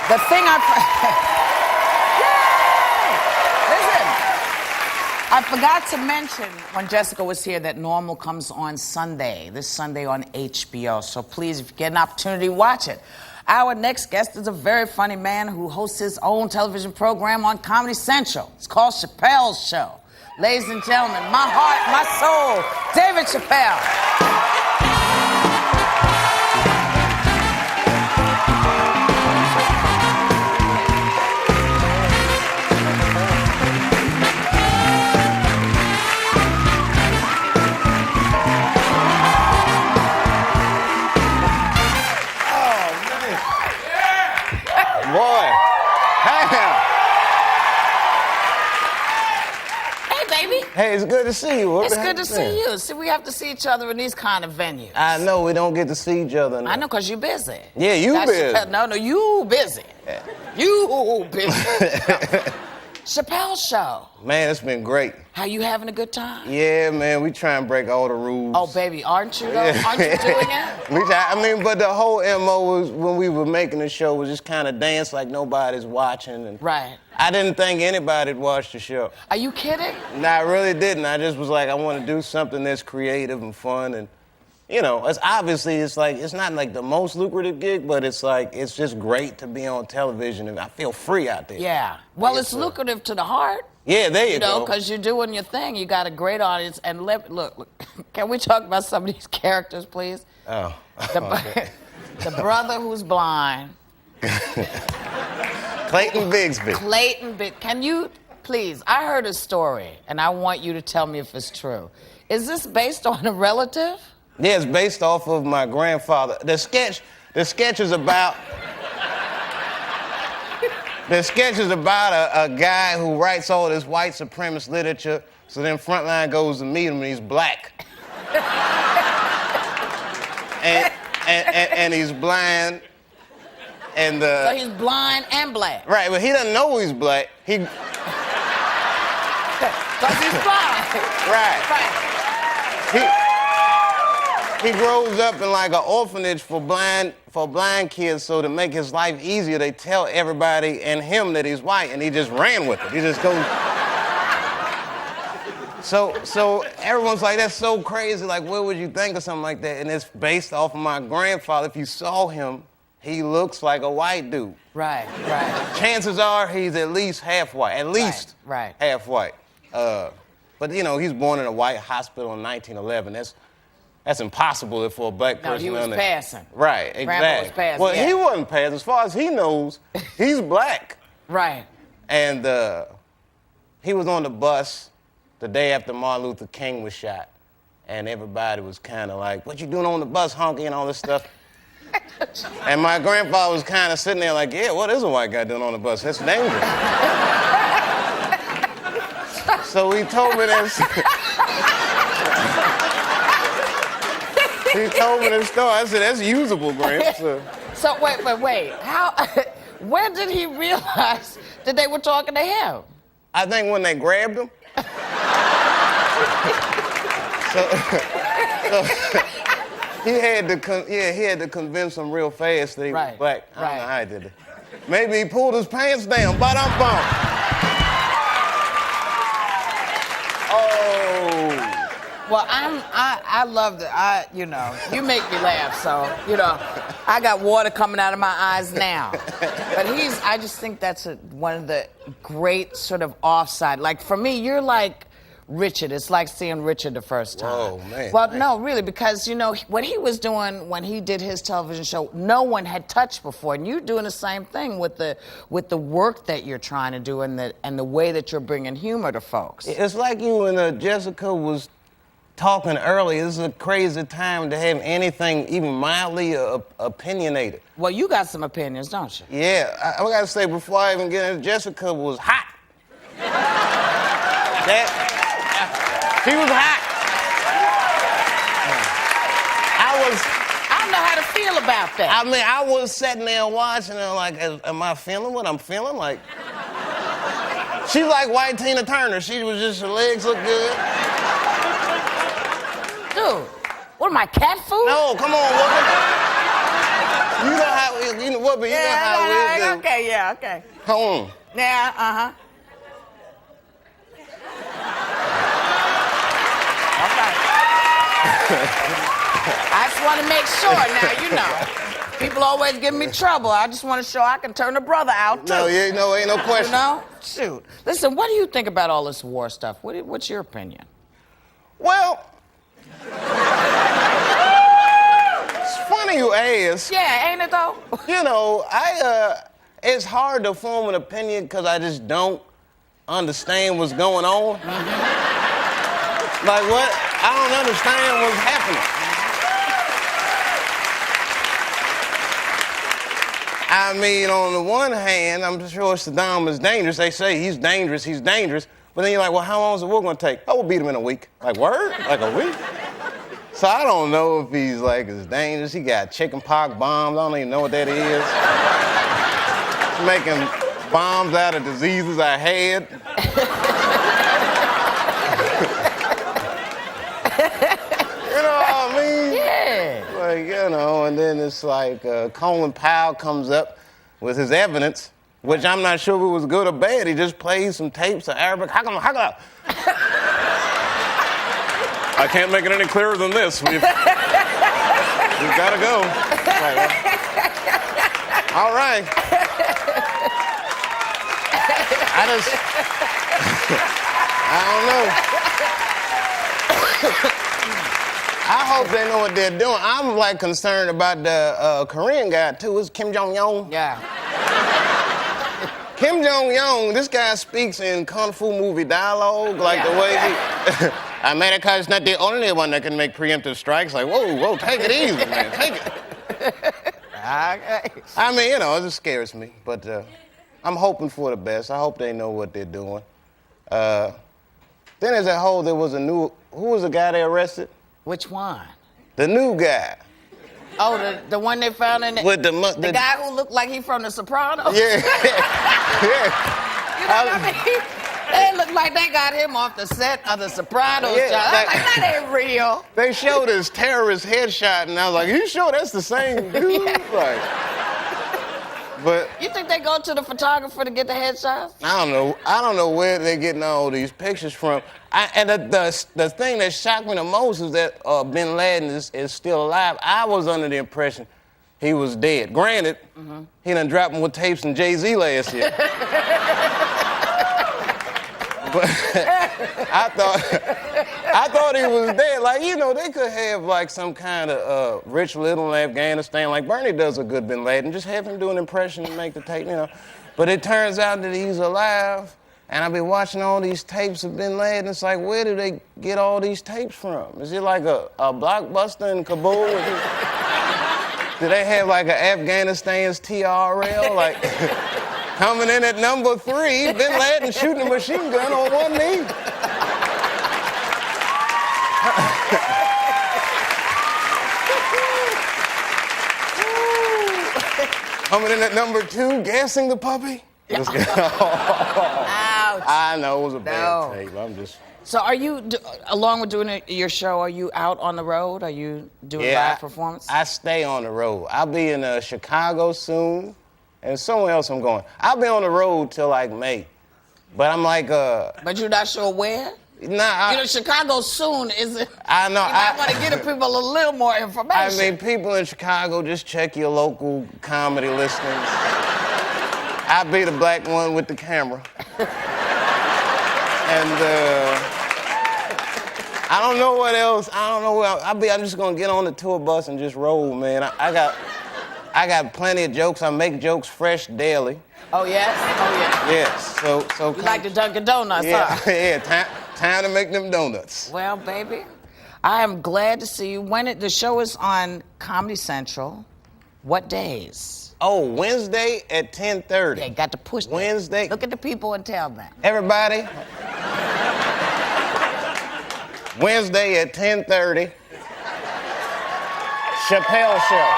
Speaker 4: The thing I forgot to mention when Jessica was here that Normal comes on Sunday, this Sunday on HBO. So please, if you get an opportunity, watch it. Our next guest is a very funny man who hosts his own television program on Comedy Central. It's called Chappelle's Show. Ladies and gentlemen, my heart, my soul, David Chappelle.
Speaker 3: Boy.
Speaker 4: Hey, baby.
Speaker 3: Hey, it's good to see you.
Speaker 4: It's good to see you. See, we have to see each other in these kind of venues.
Speaker 3: I know we don't get to see each other now.
Speaker 4: I know, because you're busy.
Speaker 3: Yeah, you busy.
Speaker 4: No, you busy. You busy. Chappelle show.
Speaker 3: Man, it's been great.
Speaker 4: How you having a good time?
Speaker 3: Yeah, man, we try and break all the rules.
Speaker 4: Oh, baby, aren't you though? Aren't you doing it?
Speaker 3: But the whole MO was when we were making the show was just kind of dance like nobody's watching. And
Speaker 4: Right.
Speaker 3: I didn't think anybody'd watch the show.
Speaker 4: Are you kidding?
Speaker 3: No, I really didn't. I just was like, I want to do something that's creative and fun. And, you know, it's not like the most lucrative gig, but it's just great to be on television. And I feel free out there.
Speaker 4: Yeah. Well, it's lucrative to the heart.
Speaker 3: Yeah, there you go.
Speaker 4: Because you're doing your thing. You got a great audience. And look, can we talk about some of these characters, please?
Speaker 3: Oh.
Speaker 4: The brother who's blind.
Speaker 3: Clayton Bigsby.
Speaker 4: Can you, please, I heard a story, and I want you to tell me if it's true. Is this based on a relative?
Speaker 3: Yeah, it's based off of my grandfather. The sketch is about a guy who writes all this white supremacist literature, so then Frontline goes to meet him and he's black. and he's blind.
Speaker 4: So he's blind and black.
Speaker 3: Right, but he doesn't know he's black.
Speaker 4: Because he's blind.
Speaker 3: Right. He grows up in like an orphanage for blind kids, so to make his life easier, they tell everybody and him that he's white, and he just ran with it. He just goes. So everyone's like, that's so crazy. Like, what would you think of something like that? And it's based off of my grandfather. If you saw him, he looks like a white dude.
Speaker 4: Right.
Speaker 3: Chances are he's at least half white. At least half white. But you know, he's born in a white hospital in 1911. That's impossible for a black person.
Speaker 4: No, he was passing.
Speaker 3: Right, exactly.
Speaker 4: Grandpa was passing.
Speaker 3: Well, he wasn't passing. As far as he knows, he's black.
Speaker 4: Right.
Speaker 3: And he was on the bus the day after Martin Luther King was shot. And everybody was kind of like, what you doing on the bus, honky, and all this stuff. And my grandfather was kind of sitting there like, yeah, what is a white guy doing on the bus? That's dangerous. So he told me this. He told me this story. I said, that's usable, Gramps.
Speaker 4: So wait. How? When did he realize that they were talking to him?
Speaker 3: I think when they grabbed him. He had to convince them real fast that he was black. I don't know how he did it. Maybe he pulled his pants down. Ba-dum-bum. Oh.
Speaker 4: Well, I love that. You make me laugh, so, I got water coming out of my eyes now. But I just think that's one of the great sort of offside. Like, for me, you're like Richard. It's like seeing Richard the first time.
Speaker 3: Oh, man.
Speaker 4: Well, no, really, because, what he was doing when he did his television show, no one had touched before. And you're doing the same thing with the work that you're trying to do and the way that you're bringing humor to folks.
Speaker 3: It's like you and Jessica was talking earlier. This is a crazy time to have anything even mildly opinionated.
Speaker 4: Well, you got some opinions, don't you?
Speaker 3: Yeah, I gotta say, before I even get into Jessica was hot. She was hot.
Speaker 4: I don't know how to feel about that.
Speaker 3: I mean, I was sitting there watching her like, am I feeling what I'm feeling? Like, she's like white Tina Turner. She was just, her legs look good.
Speaker 4: Dude, what am I, cat food?
Speaker 3: No, come on, woman. You know how, Whoopi, you know how it is.
Speaker 4: Okay.
Speaker 3: Come on.
Speaker 4: Yeah, uh-huh. All right. I just want to make sure now, people always give me trouble. I just want to show I can turn a brother out, too.
Speaker 3: No, ain't no question.
Speaker 4: Shoot. Listen, what do you think about all this war stuff? What's your opinion?
Speaker 3: Well, it's funny you ask.
Speaker 4: Yeah, ain't it though?
Speaker 3: It's hard to form an opinion because I just don't understand what's going on. Mm-hmm. Like what? I don't understand what's happening. I mean, on the one hand, I'm sure Saddam is dangerous. They say he's dangerous. But then you're like, well, how long is the war going to take? Oh, we'll beat him in a week. Like, word? Like a week? So I don't know if he's like as dangerous. He got chicken pox bombs. I don't even know what that is. Making bombs out of diseases I had. You know what I mean?
Speaker 4: Yeah.
Speaker 3: Like, you know, and then it's like Colin Powell comes up with his evidence, which I'm not sure if it was good or bad. He just played some tapes of Arabic. I can't make it any clearer than this. We've got to go. All right. I don't know. I hope they know what they're doing. I'm like concerned about the Korean guy too. It's Kim Jong-un.
Speaker 4: Yeah.
Speaker 3: Kim Jong-un, this guy speaks in kung fu movie dialogue, like the way he... America is not the only one that can make preemptive strikes. Like, whoa, take it easy, man, take it.
Speaker 4: Okay.
Speaker 3: I mean, you know, it just scares me, but I'm hoping for the best. I hope they know what they're doing. Then there's that whole, there was a new, who was the guy they arrested?
Speaker 4: Which one?
Speaker 3: The new guy.
Speaker 4: Oh, the one they found in the...
Speaker 3: With the
Speaker 4: guy who looked like he from The Sopranos?
Speaker 3: Yeah. Yeah.
Speaker 4: You know what I mean? They looked like they got him off the set of The Sopranos.
Speaker 3: Yeah,
Speaker 4: I was like, that ain't real.
Speaker 3: They showed his terrorist headshot, and I was like, you sure that's the same dude?
Speaker 4: Yeah.
Speaker 3: Like, but
Speaker 4: You think they go to the photographer to get the headshots?
Speaker 3: I don't know where they're getting all these pictures from. And the thing that shocked me the most is that Bin Laden is still alive. I was under the impression he was dead. Granted, he done dropped him with tapes from Jay-Z last year. But I thought he was dead. Like, you know, they could have like some kind of rich little in Afghanistan, like Bernie does a good Bin Laden. Just have him do an impression and make the tape, you know. But it turns out that he's alive, and I've been watching all these tapes of Bin Laden. It's like, where do they get all these tapes from? Is it like a blockbuster in Kabul? Do they have like an Afghanistan's TRL? Like, coming in at number 3, Bin Laden shooting a machine gun on one knee. Coming in at number 2, gassing the puppy.
Speaker 4: Ouch.
Speaker 3: I know it was a bad tape. I'm just...
Speaker 4: So are you, along with doing your show, are you out on the road? Are you doing live performance?
Speaker 3: I stay on the road. I'll be in Chicago soon, and somewhere else I'm going. I'll be on the road till like May. But I'm like...
Speaker 4: But you're not sure where?
Speaker 3: Nah,
Speaker 4: you know, Chicago soon is...
Speaker 3: I know.
Speaker 4: You might want to give people a little more information.
Speaker 3: I mean, people in Chicago, just check your local comedy listings. I'll be the black one with the camera. And I don't know what else. I don't know where I'm just gonna get on the tour bus and just roll, man. I got plenty of jokes. I make jokes fresh daily.
Speaker 4: Oh yes? Oh yeah.
Speaker 3: Yes. So
Speaker 4: you like the Dunkin' Donuts,
Speaker 3: yeah,
Speaker 4: huh?
Speaker 3: Yeah. Time to make them donuts.
Speaker 4: Well, baby, I am glad to see you. The show is on Comedy Central. What days?
Speaker 3: Oh, Wednesday at 10:30.
Speaker 4: Yeah, got to push that.
Speaker 3: Wednesday.
Speaker 4: Look at the people and tell them.
Speaker 3: Everybody. Wednesday at 10:30. Chappelle Show.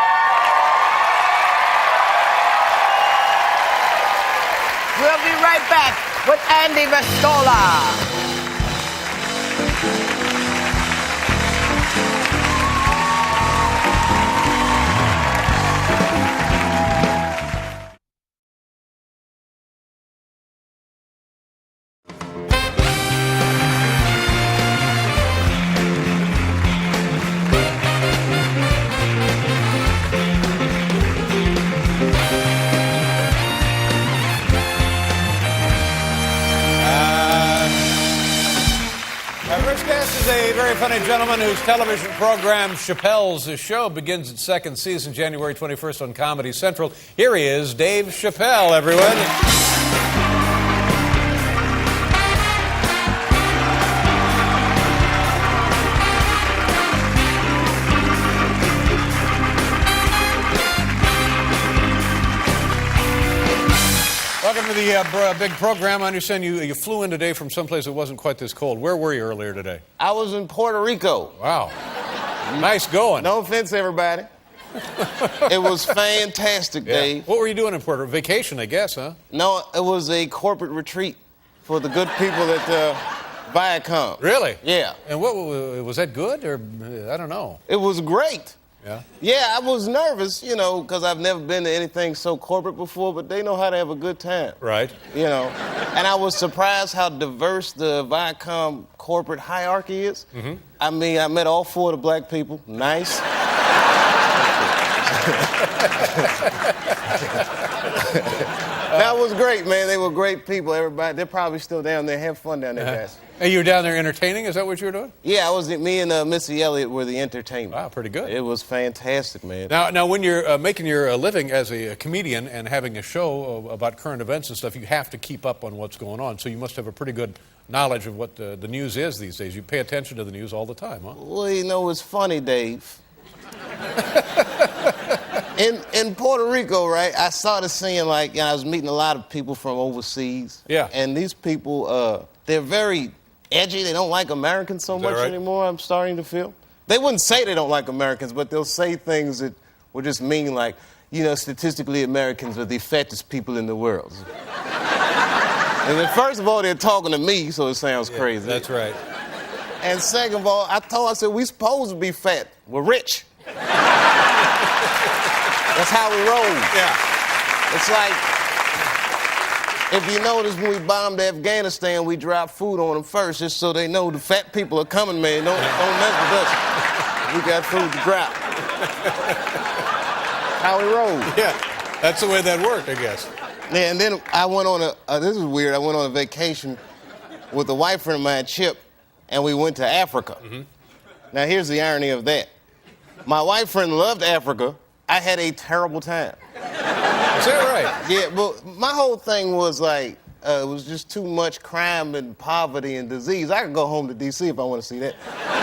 Speaker 4: We'll be right back with Andy Vestola.
Speaker 1: This is a very funny gentleman whose television program, Chappelle's Show, begins its second season January 21st on Comedy Central. Here he is, Dave Chappelle, everyone. Welcome to the big program. I understand you flew in today from someplace that wasn't quite this cold. Where were you earlier today?
Speaker 3: I was in Puerto Rico.
Speaker 1: Wow. Nice going.
Speaker 3: No offense, everybody. It was fantastic, Dave.
Speaker 1: What were you doing in Puerto Rico? Vacation, I guess, huh?
Speaker 3: No, it was a corporate retreat for the good people at Viacom.
Speaker 1: Really?
Speaker 3: Yeah.
Speaker 1: And what was that good, or I don't know?
Speaker 3: It was great.
Speaker 1: Yeah.
Speaker 3: Yeah, I was nervous, you know, because I've never been to anything so corporate before, but they know how to have a good time.
Speaker 1: Right.
Speaker 3: You know, and I was surprised how diverse the Viacom corporate hierarchy is. Mm-hmm. I mean, I met all 4 of the black people. Nice. That was great, man. They were great people. Everybody, they're probably still down there. Have fun down there, guys.
Speaker 1: And you were down there entertaining? Is that what you were doing?
Speaker 3: Yeah, me and Missy Elliott were the entertainment.
Speaker 1: Wow, pretty good.
Speaker 3: It was fantastic, man.
Speaker 1: Now, when you're making your living as a comedian and having a show about current events and stuff, you have to keep up on what's going on. So you must have a pretty good knowledge of what the news is these days. You pay attention to the news all the time, huh?
Speaker 3: Well, you know, it's funny, Dave. In Puerto Rico, right, I started seeing, like, I was meeting a lot of people from overseas.
Speaker 1: Yeah.
Speaker 3: And these people, they're very edgy. They don't like Americans so much anymore, I'm starting to feel. They wouldn't say they don't like Americans, but they'll say things that would just mean, like, you know, statistically, Americans are the fattest people in the world. And then, first of all, they're talking to me, so it sounds crazy.
Speaker 1: That's right.
Speaker 3: And second of all, I said, we supposed to be fat. We're rich. That's how we roll.
Speaker 1: Yeah.
Speaker 3: It's like, if you notice, when we bombed Afghanistan, we dropped food on them first, just so they know the fat people are coming, man. Don't mess with us. We got food to drop. How we roll.
Speaker 1: Yeah, that's the way that worked, I guess.
Speaker 3: Yeah, and then I went on this is weird, I went on a vacation with a white friend of mine, Chip, and we went to Africa. Mm-hmm. Now, here's the irony of that. My white friend loved Africa. I had a terrible time.
Speaker 1: Is that right?
Speaker 3: Yeah, but my whole thing was like, it was just too much crime and poverty and disease. I could go home to D.C. if I want to see that.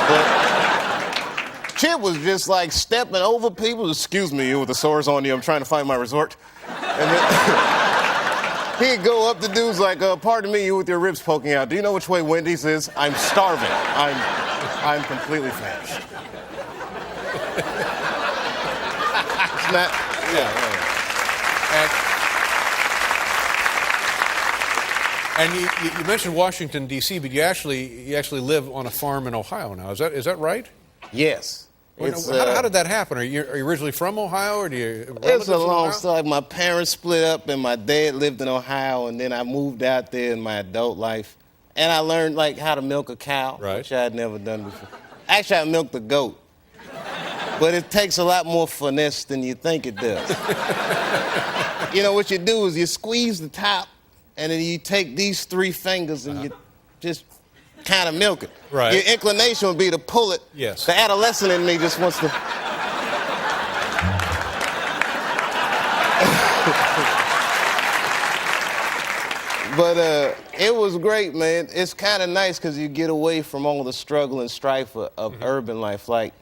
Speaker 3: But Chip was just like stepping over people. Excuse me, you with the sores on you, I'm trying to find my resort. And then he'd go up to dudes like, pardon me, you with your ribs poking out. Do you know which way Wendy's is? I'm starving. I'm completely famished. It's not,
Speaker 1: And you mentioned Washington, D.C., but you actually live on a farm in Ohio now. Is that right?
Speaker 3: Yes.
Speaker 1: How did that happen? Are you originally from Ohio, or do you?
Speaker 3: It's a long story. My parents split up, and my dad lived in Ohio, and then I moved out there in my adult life, and I learned like how to milk a cow, which I had never done before. Actually, I milked a goat, but it takes a lot more finesse than you think it does. You know what you do is you squeeze the top, and then you take these 3 fingers and you just kind of milk it.
Speaker 1: Right.
Speaker 3: Your inclination would be to pull it.
Speaker 1: Yes.
Speaker 3: The adolescent in me just wants to. But it was great, man. It's kind of nice because you get away from all the struggle and strife of urban life. Like,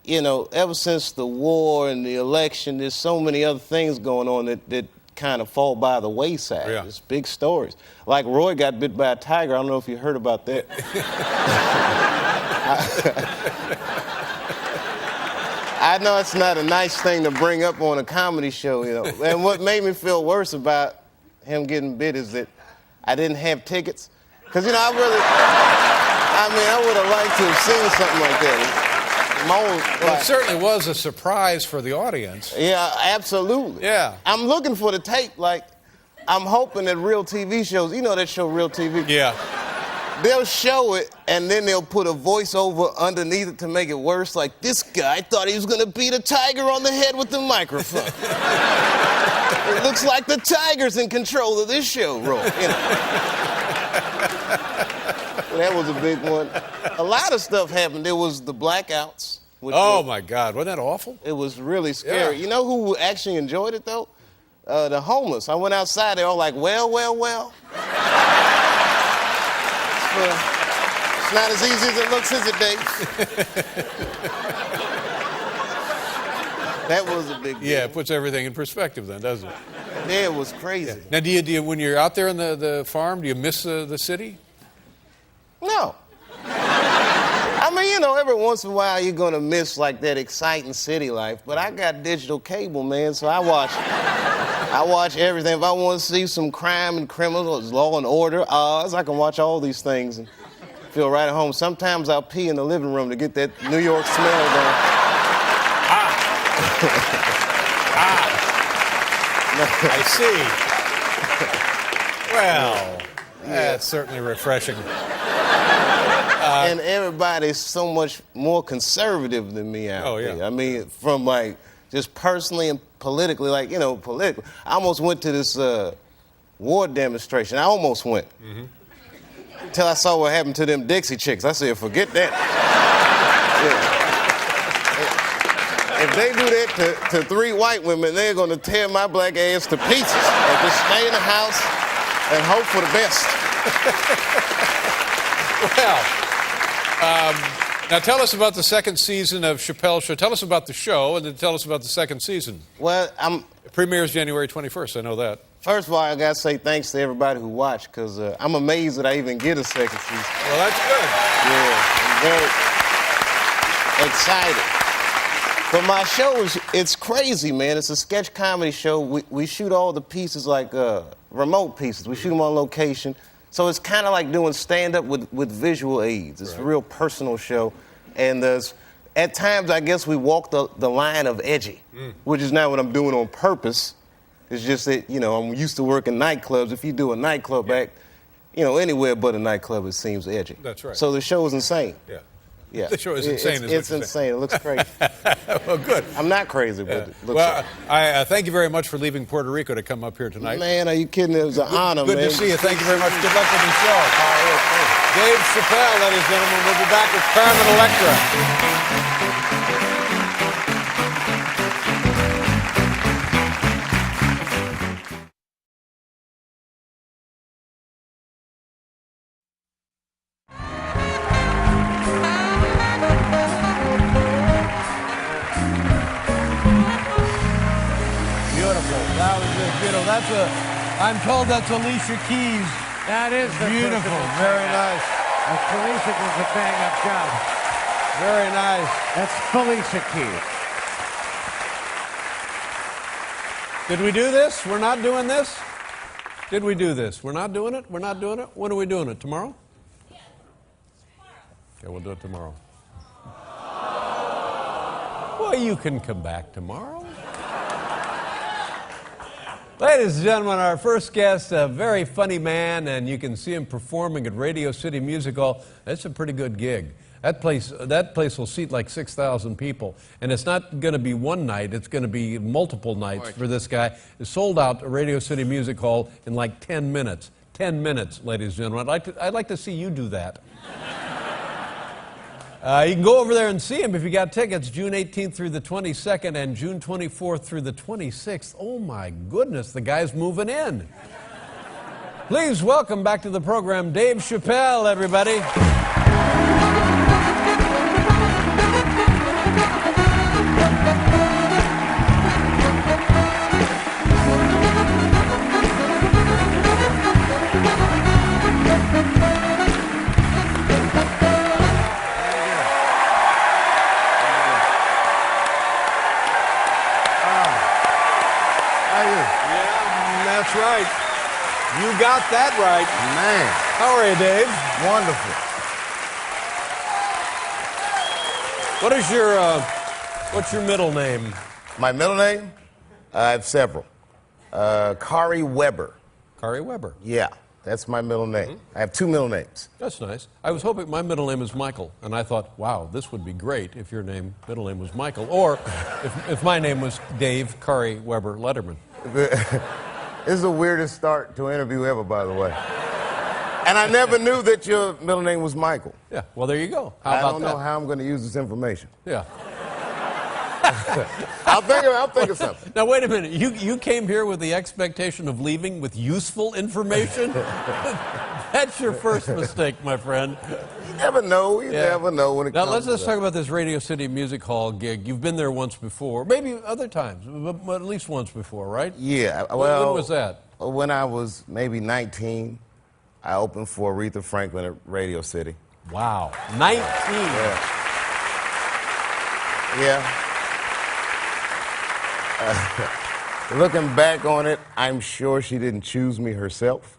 Speaker 3: you know, ever since the war and the election, there's so many other things going on that kind of fall by the wayside.
Speaker 1: Yeah.
Speaker 3: It's big stories. Like Roy got bit by a tiger. I don't know if you heard about that. I know it's not a nice thing to bring up on a comedy show, you know. And what made me feel worse about him getting bit is that I didn't have tickets. Because, you know, I would have liked to have seen something like that.
Speaker 1: Well, it certainly was a surprise for the audience.
Speaker 3: Yeah, absolutely.
Speaker 1: Yeah.
Speaker 3: I'm looking for the tape. Like, I'm hoping that real TV shows, you know that show Real TV?
Speaker 1: Yeah.
Speaker 3: They'll show it, and then they'll put a voiceover underneath it to make it worse. Like, this guy thought he was going to beat a tiger on the head with the microphone. It looks like the tiger's in control of this show, Roy. You know. That was a big one. A lot of stuff happened. There was the blackouts.
Speaker 1: My God, wasn't that awful?
Speaker 3: It was really scary.
Speaker 1: Yeah.
Speaker 3: You know who actually enjoyed it, though? The homeless. I went outside, they're all like, well. It's not as easy as it looks, is it, Dave? That was a big deal.
Speaker 1: Yeah, it puts everything in perspective then, doesn't it?
Speaker 3: Yeah, it was crazy.
Speaker 1: Yeah. Now, do you when you're out there in the farm, do you miss the city?
Speaker 3: No. I I mean, you know, every once in a while you're gonna miss like that exciting city life, but I got digital cable, man, so I watch everything. If I want to see some crime and criminals, law and order, Oz, I can watch all these things and feel right at home. Sometimes I'll pee in the living room to get that New York smell going.
Speaker 1: I see. Well, that's certainly refreshing.
Speaker 3: And everybody's so much more conservative than me out there. I mean, from like, just personally and politically, like, you know, politically. I almost went to this war demonstration. I almost went. Until I saw what happened to them Dixie chicks. I said, forget that. If they do that to 3 white women, they're going to tear my black ass to pieces. Or just stay in the house and hope for the best.
Speaker 1: Well, now tell us about the second season of Chappelle Show. Tell us about the show, and then tell us about the second season.
Speaker 3: Well,
Speaker 1: It premieres January 21st, I know that.
Speaker 3: First of all, I got to say thanks to everybody who watched, because I'm amazed that I even get a second season.
Speaker 1: Well, that's good.
Speaker 3: Yeah, I'm very excited. But my show it's crazy, man. It's a sketch comedy show. We shoot all the pieces like remote pieces. We shoot them on location. So it's kind of like doing stand-up with visual aids. It's a real personal show. And at times, I guess we walk the line of edgy, which is not what I'm doing on purpose. It's just that, you know, I'm used to working nightclubs. If you do a nightclub act, you know, anywhere but a nightclub, it seems edgy.
Speaker 1: That's right.
Speaker 3: So the show is insane. Yeah.
Speaker 1: The show is insane.
Speaker 3: It's insane. It looks crazy.
Speaker 1: Well, good.
Speaker 3: I'm not crazy, but it looks
Speaker 1: well,
Speaker 3: crazy.
Speaker 1: I thank you very much for leaving Puerto Rico to come up here tonight.
Speaker 3: Man, are you kidding? It was an honor,
Speaker 1: Good
Speaker 3: man.
Speaker 1: to see you. Thank you very much. Good luck with the show. Dave Chappelle, ladies and gentlemen. We'll be back with Carmen Electra.
Speaker 5: That was just beautiful. I'm told that's Alicia Keys.
Speaker 2: That is the
Speaker 5: Beautiful. Very nice.
Speaker 2: Felicia does a bang-up job.
Speaker 5: Very nice.
Speaker 2: That's Felicia Keys.
Speaker 5: Did we do this? We're not doing this? Did we do this? We're not doing it? We're not doing it? When are we doing it? Tomorrow? Yeah. Okay, we'll do it tomorrow. Well, you can come back tomorrow. Ladies and gentlemen, our first guest, a very funny man, and you can see him performing at Radio City Music Hall. That's a pretty good gig. That place will seat like 6,000 people. And it's not going to be one night, it's going to be multiple nights for this guy. It's sold out at Radio City Music Hall in like 10 minutes. 10 minutes, ladies and gentlemen. I'd like to see you do that. You can go over there and see him if you got tickets, June 18th through the 22nd and June 24th through the 26th. Oh my goodness, the guy's moving in. Please welcome back to the program Dave Chappelle, everybody. That's right. You got that right.
Speaker 3: Man.
Speaker 5: How are you, Dave?
Speaker 3: Wonderful.
Speaker 5: What's your middle name?
Speaker 3: My middle name? I have several. Kari Weber.
Speaker 5: Kari Weber.
Speaker 3: Yeah, that's my middle name. I have 2 middle names.
Speaker 5: That's nice. I was hoping my middle name is Michael, and I thought, wow, this would be great if your middle name was Michael, or if my name was Dave Kari Weber Letterman.
Speaker 3: This is the weirdest start to an interview ever, by the way. And I never knew that your middle name was Michael.
Speaker 5: Yeah, well, there you go. How
Speaker 3: I
Speaker 5: about
Speaker 3: don't know how I'm going to use this information.
Speaker 5: Yeah.
Speaker 3: I'll think of something.
Speaker 5: Now, wait a minute. You came here with the expectation of leaving with useful information? That's your first mistake, my friend.
Speaker 3: You never know. You never know when it comes
Speaker 5: Now, let's
Speaker 3: to
Speaker 5: talk about this Radio City Music Hall gig. You've been there once before, maybe other times, but at least once before, right?
Speaker 3: Yeah. Well,
Speaker 5: when was that?
Speaker 3: When I was maybe 19, I opened for Aretha Franklin at Radio City.
Speaker 5: Wow. 19.
Speaker 3: Yeah. Looking back on it, I'm sure she didn't choose me herself.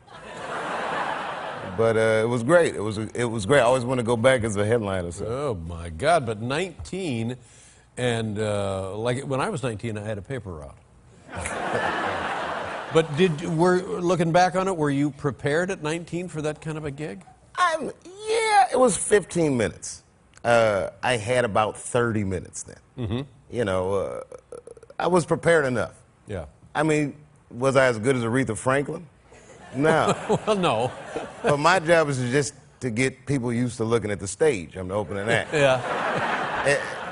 Speaker 3: But it was great. It was great. I always want to go back as a headliner. So.
Speaker 5: Oh, my God. But 19, and like when I was 19, I had a paper route. But looking back on it, were you prepared at 19 for that kind of a gig?
Speaker 3: Yeah, it was 15 minutes. I had about 30 minutes then. Mm-hmm. You know, I was prepared enough.
Speaker 5: Yeah.
Speaker 3: I mean, was I as good as Aretha Franklin? No.
Speaker 5: Well, no.
Speaker 3: But my job is just to get people used to looking at the stage. I'm the opening act.
Speaker 5: Yeah.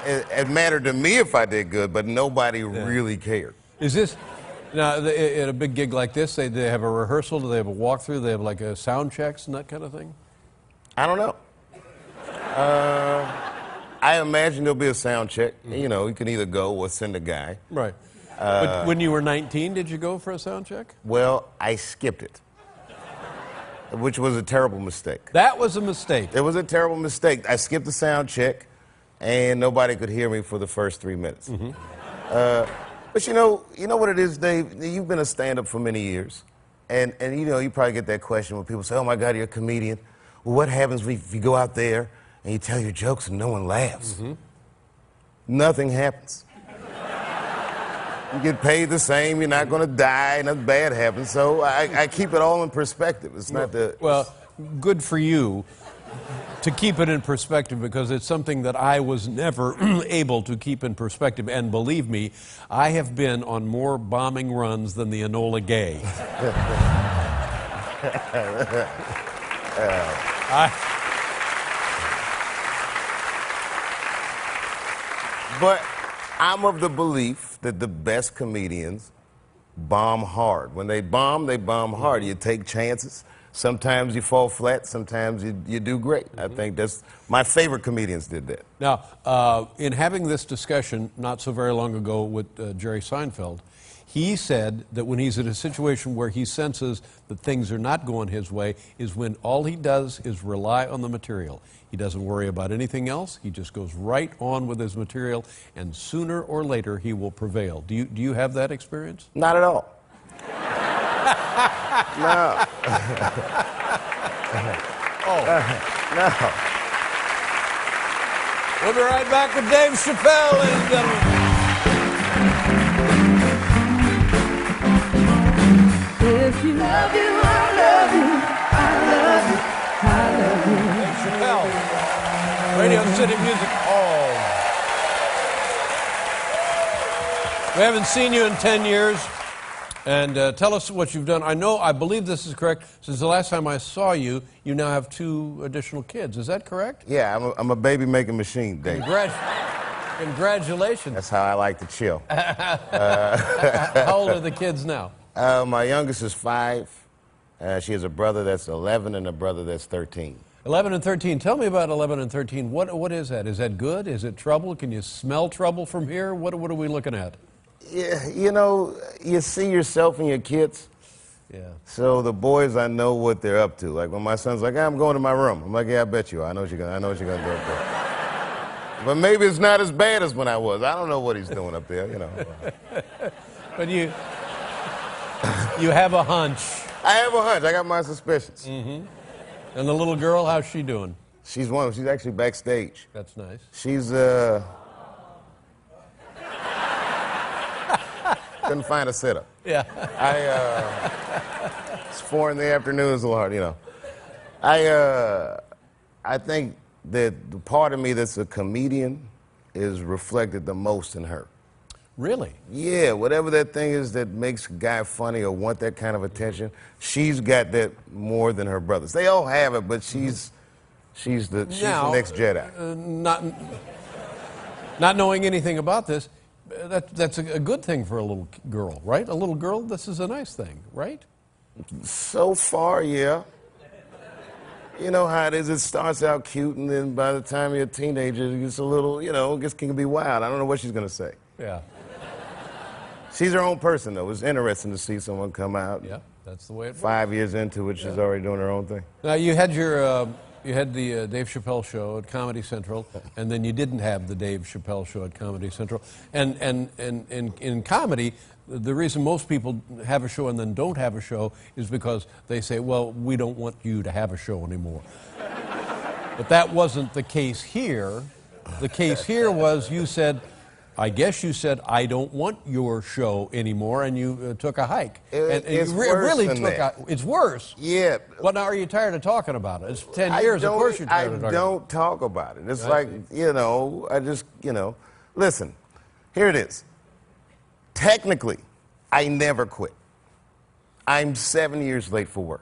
Speaker 3: It mattered to me if I did good, but nobody really cared.
Speaker 5: Is this, now, at a big gig like this, they have a rehearsal? Do they have a walkthrough? Do they have like a sound checks and that kind of thing?
Speaker 3: I don't know. I imagine there'll be a sound check. You know, you can either go or send a guy.
Speaker 5: Right. But when you were 19, did you go for a sound check?
Speaker 3: Well, I skipped it, which was a terrible mistake.
Speaker 5: That was a mistake.
Speaker 3: It was a terrible mistake. I skipped the sound check, and nobody could hear me for the first 3 minutes. Mm-hmm. But you know what it is, Dave? You've been a stand-up for many years, and you know, you probably get that question when people say, "Oh my God, you're a comedian." Well, what happens if you go out there and you tell your jokes and no one laughs? Mm-hmm. Nothing happens. You get paid the same, you're not going to die, nothing bad happens. So I keep it all in perspective. It's not the...
Speaker 5: Well, good for you to keep it in perspective, because it's something that I was never able to keep in perspective. And believe me, I have been on more bombing runs than the Enola Gay.
Speaker 3: But I'm of the belief that the best comedians bomb hard. When they bomb hard. You take chances. Sometimes you fall flat, sometimes you do great. I think that's, my favorite comedians did that.
Speaker 5: Now, in having this discussion not so very long ago with Jerry Seinfeld, he said that when he's in a situation where he senses that things are not going his way is when all he does is rely on the material. He doesn't worry about anything else. He just goes right on with his material, and sooner or later he will prevail. Do you have that experience?
Speaker 3: Not at all. No. No.
Speaker 5: We'll be right back with Dave Chappelle, ladies and gentlemen.
Speaker 6: If you love you, I love you, I love you, I love you.
Speaker 5: Dave Chappelle, Radio City Music Hall. We haven't seen you in 10 years. And tell us what you've done. I believe this is correct. Since the last time I saw you, you now have 2 additional kids. Is that correct?
Speaker 3: Yeah, I'm a baby-making machine, Dave.
Speaker 5: Congratulations.
Speaker 3: That's how I like to chill.
Speaker 5: How old are the kids now?
Speaker 3: My youngest is 5. She has a brother that's 11 and a brother that's 13.
Speaker 5: 11 and 13. Tell me about 11 and 13. What is that? Is that good? Is it trouble? Can you smell trouble from here? What are we looking at?
Speaker 3: Yeah, you know, you see yourself in your kids.
Speaker 5: Yeah.
Speaker 3: So the boys, I know what they're up to. Like when my son's like, I'm going to my room. I'm like, yeah, I bet you are. I know what you're gonna do up there. But maybe it's not as bad as when I was. I don't know what he's doing up there, you know.
Speaker 5: But you have a hunch.
Speaker 3: I have a hunch. I got my suspicions.
Speaker 5: Mm-hmm. And the little girl, how's she doing?
Speaker 3: She's actually backstage.
Speaker 5: That's nice.
Speaker 3: She's couldn't find a sitter.
Speaker 5: Yeah.
Speaker 3: It's 4 in the afternoon. It's a little hard, you know. I think that the part of me that's a comedian is reflected the most in her.
Speaker 5: Really?
Speaker 3: Yeah, whatever that thing is that makes a guy funny or want that kind of attention, she's got that more than her brothers. They all have it, but she's the next Jedi.
Speaker 5: Not knowing anything about this, that's a good thing for a little girl, right? A little girl, this is a nice thing, right?
Speaker 3: So far, yeah. You know how it is. It starts out cute, and then by the time you're a teenager, it gets a little, you know, it can be wild. I don't know what she's going to say.
Speaker 5: Yeah.
Speaker 3: She's her own person, though. It's interesting to see someone come out.
Speaker 5: Yeah, that's the way it works.
Speaker 3: 5 years into it, she's already doing her own thing.
Speaker 5: Now, you had your You had the Dave Chappelle show at Comedy Central, and then you didn't have the Dave Chappelle show at Comedy Central. And in comedy, the reason most people have a show and then don't have a show is because they say, well, we don't want you to have a show anymore. But that wasn't the case here. The case here was you said, I guess you said, I don't want your show anymore, and you took a hike.
Speaker 7: It's worse than that.
Speaker 5: It's worse.
Speaker 7: Yeah.
Speaker 5: Well, now, are you tired of talking about it? It's 10 years, of course you're tired of talking about it.
Speaker 7: I don't talk about it. It's like, you know, I just, you know. Listen, here it is. Technically, I never quit. I'm 7 years late for work.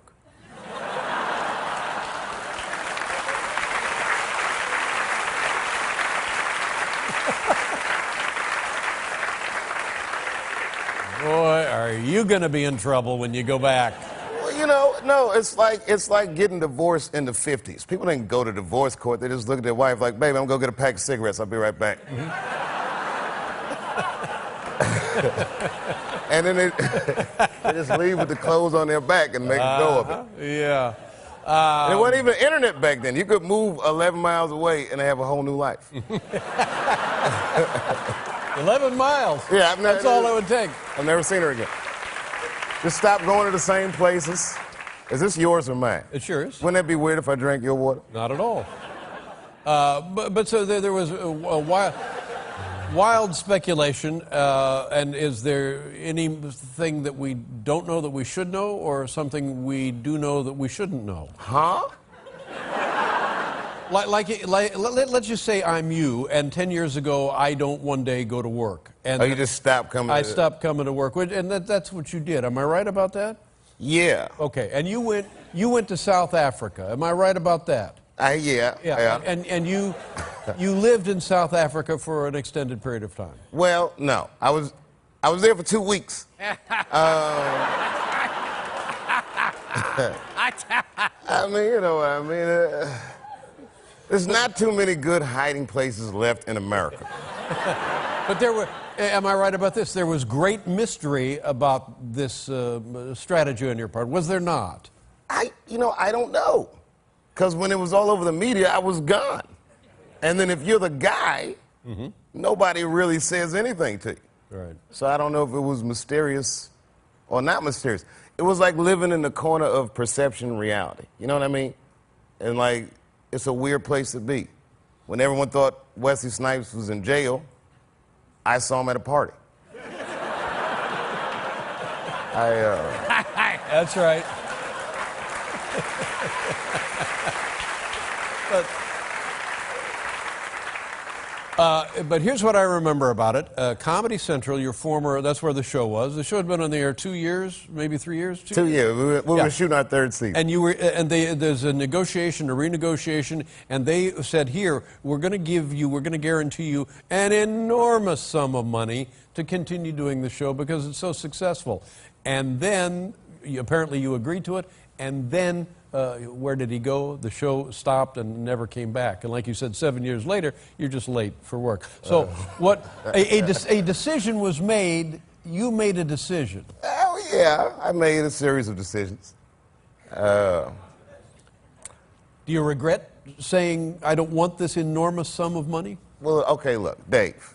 Speaker 5: Boy, are you going to be in trouble when you go back.
Speaker 7: Well, you know, no, it's like getting divorced in the 50s. People didn't go to divorce court. They just look at their wife like, baby, I'm going to go get a pack of cigarettes. I'll be right back. And then they just leave with the clothes on their back and make a go of it.
Speaker 5: Yeah.
Speaker 7: There wasn't even internet back then. You could move 11 miles away and have a whole new life.
Speaker 5: 11 miles.
Speaker 7: Yeah,
Speaker 5: that's all it would take.
Speaker 7: I've never seen her again. Just stop going to the same places. Is this yours or mine?
Speaker 5: It's yours.
Speaker 7: Wouldn't that be weird if I drank your water?
Speaker 5: Not at all. But so there was a wild speculation, and is there anything that we don't know that we should know, or something we do know that we shouldn't know?
Speaker 7: Huh?
Speaker 5: Let's just say I'm you, and 10 years ago I don't one day go to work. And
Speaker 7: you just stopped coming
Speaker 5: I stopped coming to work, and that's what you did. Am I right about that?
Speaker 7: Yeah.
Speaker 5: Okay, and you went to South Africa. Am I right about that?
Speaker 7: Yeah.
Speaker 5: And you lived in South Africa for an extended period of time.
Speaker 7: Well, no. I was there for 2 weeks. I mean, you know what I mean? There's not too many good hiding places left in America.
Speaker 5: But there were, am I right about this? There was great mystery about this strategy on your part. Was there not?
Speaker 7: I don't know. Because when it was all over the media, I was gone. And then if you're the guy, nobody really says anything to you.
Speaker 5: Right.
Speaker 7: So I don't know if it was mysterious or not mysterious. It was like living in the corner of perception and reality. You know what I mean? And like, it's a weird place to be. When everyone thought Wesley Snipes was in jail, I saw him at a party.
Speaker 5: That's right. But here's what I remember about it. Comedy Central, your former, that's where the show was. The show had been on the air 2 years, maybe 3 years?
Speaker 7: 2 years. We were shooting our third season.
Speaker 5: And there's a negotiation, a renegotiation, and they said, here, we're going to guarantee you an enormous sum of money to continue doing the show because it's so successful. And then, apparently you agreed to it, and then where did he go? The show stopped and never came back. And like you said, 7 years later, you're just late for work. So a decision was made. You made a decision.
Speaker 7: Oh, yeah. I made a series of decisions.
Speaker 5: Do you regret saying, I don't want this enormous sum of money?
Speaker 7: Well, okay, look, Dave.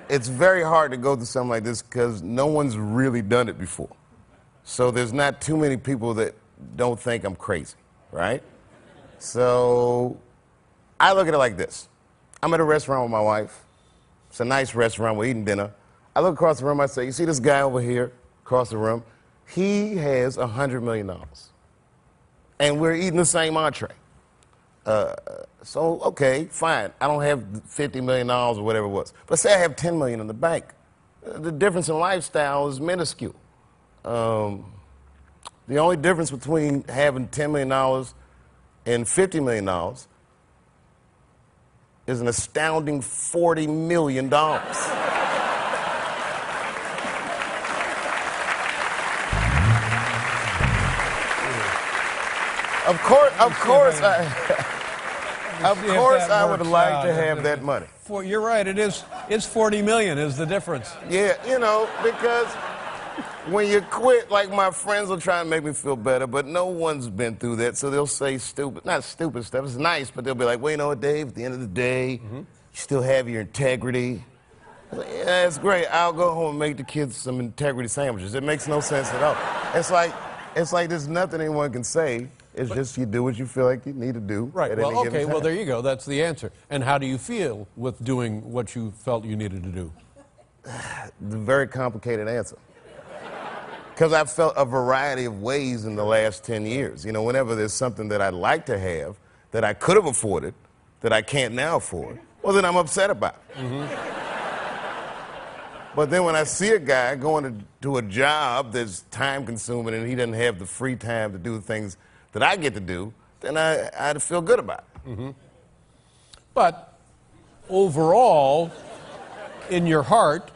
Speaker 7: It's very hard to go through something like this because no one's really done it before. So there's not too many people that don't think I'm crazy, right? So I look at it like this. I'm at a restaurant with my wife. It's a nice restaurant. We're eating dinner. I look across the room. I say, you see this guy over here across the room? He has $100 million. And we're eating the same entree. So, okay, fine. I don't have $50 million or whatever it was. But say I have $10 million in the bank. The difference in lifestyle is minuscule. The only difference between having $10 million and $50 million is an astounding $40 million. Of course, I would like to have that money.
Speaker 5: You're right. It's $40 million is the difference.
Speaker 7: Yeah, you know, because when you quit, like my friends will try and make me feel better, but no one's been through that, so they'll say not stupid stuff, it's nice, but they'll be like, well, you know what, Dave, at the end of the day, you still have your integrity. I'm like, yeah, it's great. I'll go home and make the kids some integrity sandwiches. It makes no sense at all. It's like there's nothing anyone can say. It's just you do what you feel like you need to do.
Speaker 5: Right.
Speaker 7: At any
Speaker 5: Well,
Speaker 7: given
Speaker 5: okay.
Speaker 7: time.
Speaker 5: Well, there you go. That's the answer. And how do you feel with doing what you felt you needed to do?
Speaker 7: The very complicated answer. Because I've felt a variety of ways in the last 10 years. You know, whenever there's something that I'd like to have, that I could have afforded, that I can't now afford, well, then I'm upset about it. But then when I see a guy going to a job that's time-consuming and he doesn't have the free time to do the things that I get to do, then I'd feel good about it.
Speaker 5: But overall, in your heart,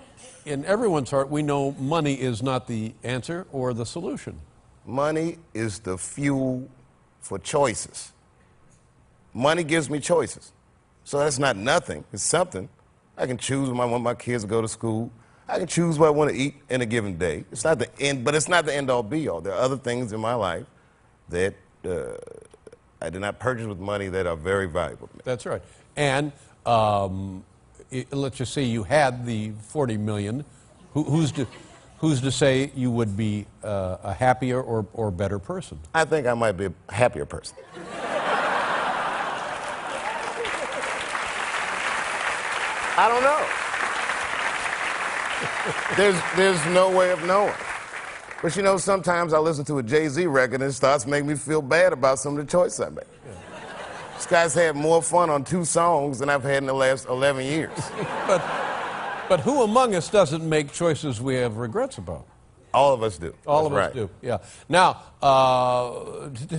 Speaker 5: in everyone's heart, we know money is not the answer or the solution.
Speaker 7: Money is the fuel for choices. Money gives me choices. So that's not nothing, it's something. I can choose when I want my kids to go to school. I can choose what I want to eat in a given day. It's not the end, but it's not the end all be all. There are other things in my life that I did not purchase with money that are very valuable to me.
Speaker 5: That's right. And let's just say you had the 40 million. Who's to say you would be a happier or better person?
Speaker 7: I think I might be a happier person. I don't know. There's no way of knowing. But you know, sometimes I listen to a Jay-Z record and it starts making me feel bad about some of the choices I make. Yeah. This guy's had more fun on 2 songs than I've had in the last 11 years.
Speaker 5: But who among us doesn't make choices we have regrets about?
Speaker 7: All of us do.
Speaker 5: All of us do, yeah. Now,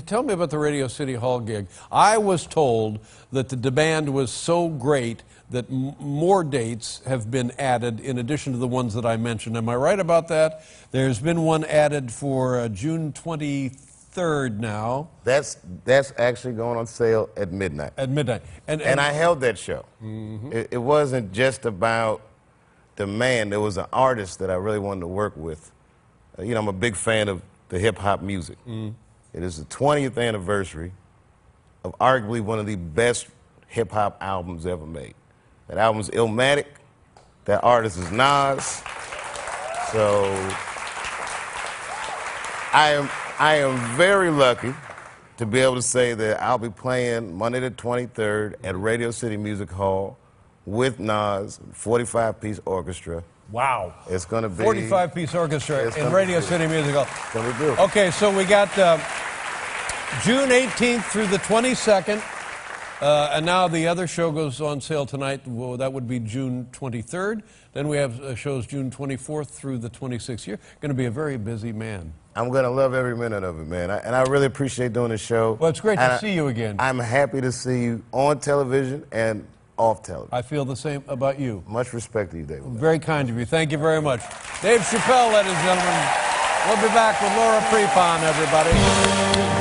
Speaker 5: tell me about the Radio City Hall gig. I was told that the demand was so great that more dates have been added in addition to the ones that I mentioned. Am I right about that? There's been one added for June 23rd now.
Speaker 7: That's actually going on sale at midnight.
Speaker 5: At midnight.
Speaker 7: And I held that show. It wasn't just about the man. There was an artist that I really wanted to work with. You know, I'm a big fan of the hip-hop music. It is the 20th anniversary of arguably one of the best hip-hop albums ever made. That album's Illmatic. That artist is Nas. So I am very lucky to be able to say that I'll be playing Monday the 23rd at Radio City Music Hall with Nas, 45-piece orchestra.
Speaker 5: Wow.
Speaker 7: It's going to be
Speaker 5: 45-piece orchestra in Radio City Music Hall.
Speaker 7: It's going to be beautiful.
Speaker 5: Okay, so we got June 18th through the 22nd. And now the other show goes on sale tonight. Well, that would be June 23rd. Then we have shows June 24th through the 26th. You're going to be a very busy man.
Speaker 7: I'm going to love every minute of it, man. And I really appreciate doing the show.
Speaker 5: Well, it's great to see you again.
Speaker 7: I'm happy to see you on television and off television.
Speaker 5: I feel the same about you.
Speaker 7: Much respect to you, David.
Speaker 5: Very kind of you. Thank you very much. Dave Chappelle, ladies and gentlemen. We'll be back with Laura Prepon, everybody.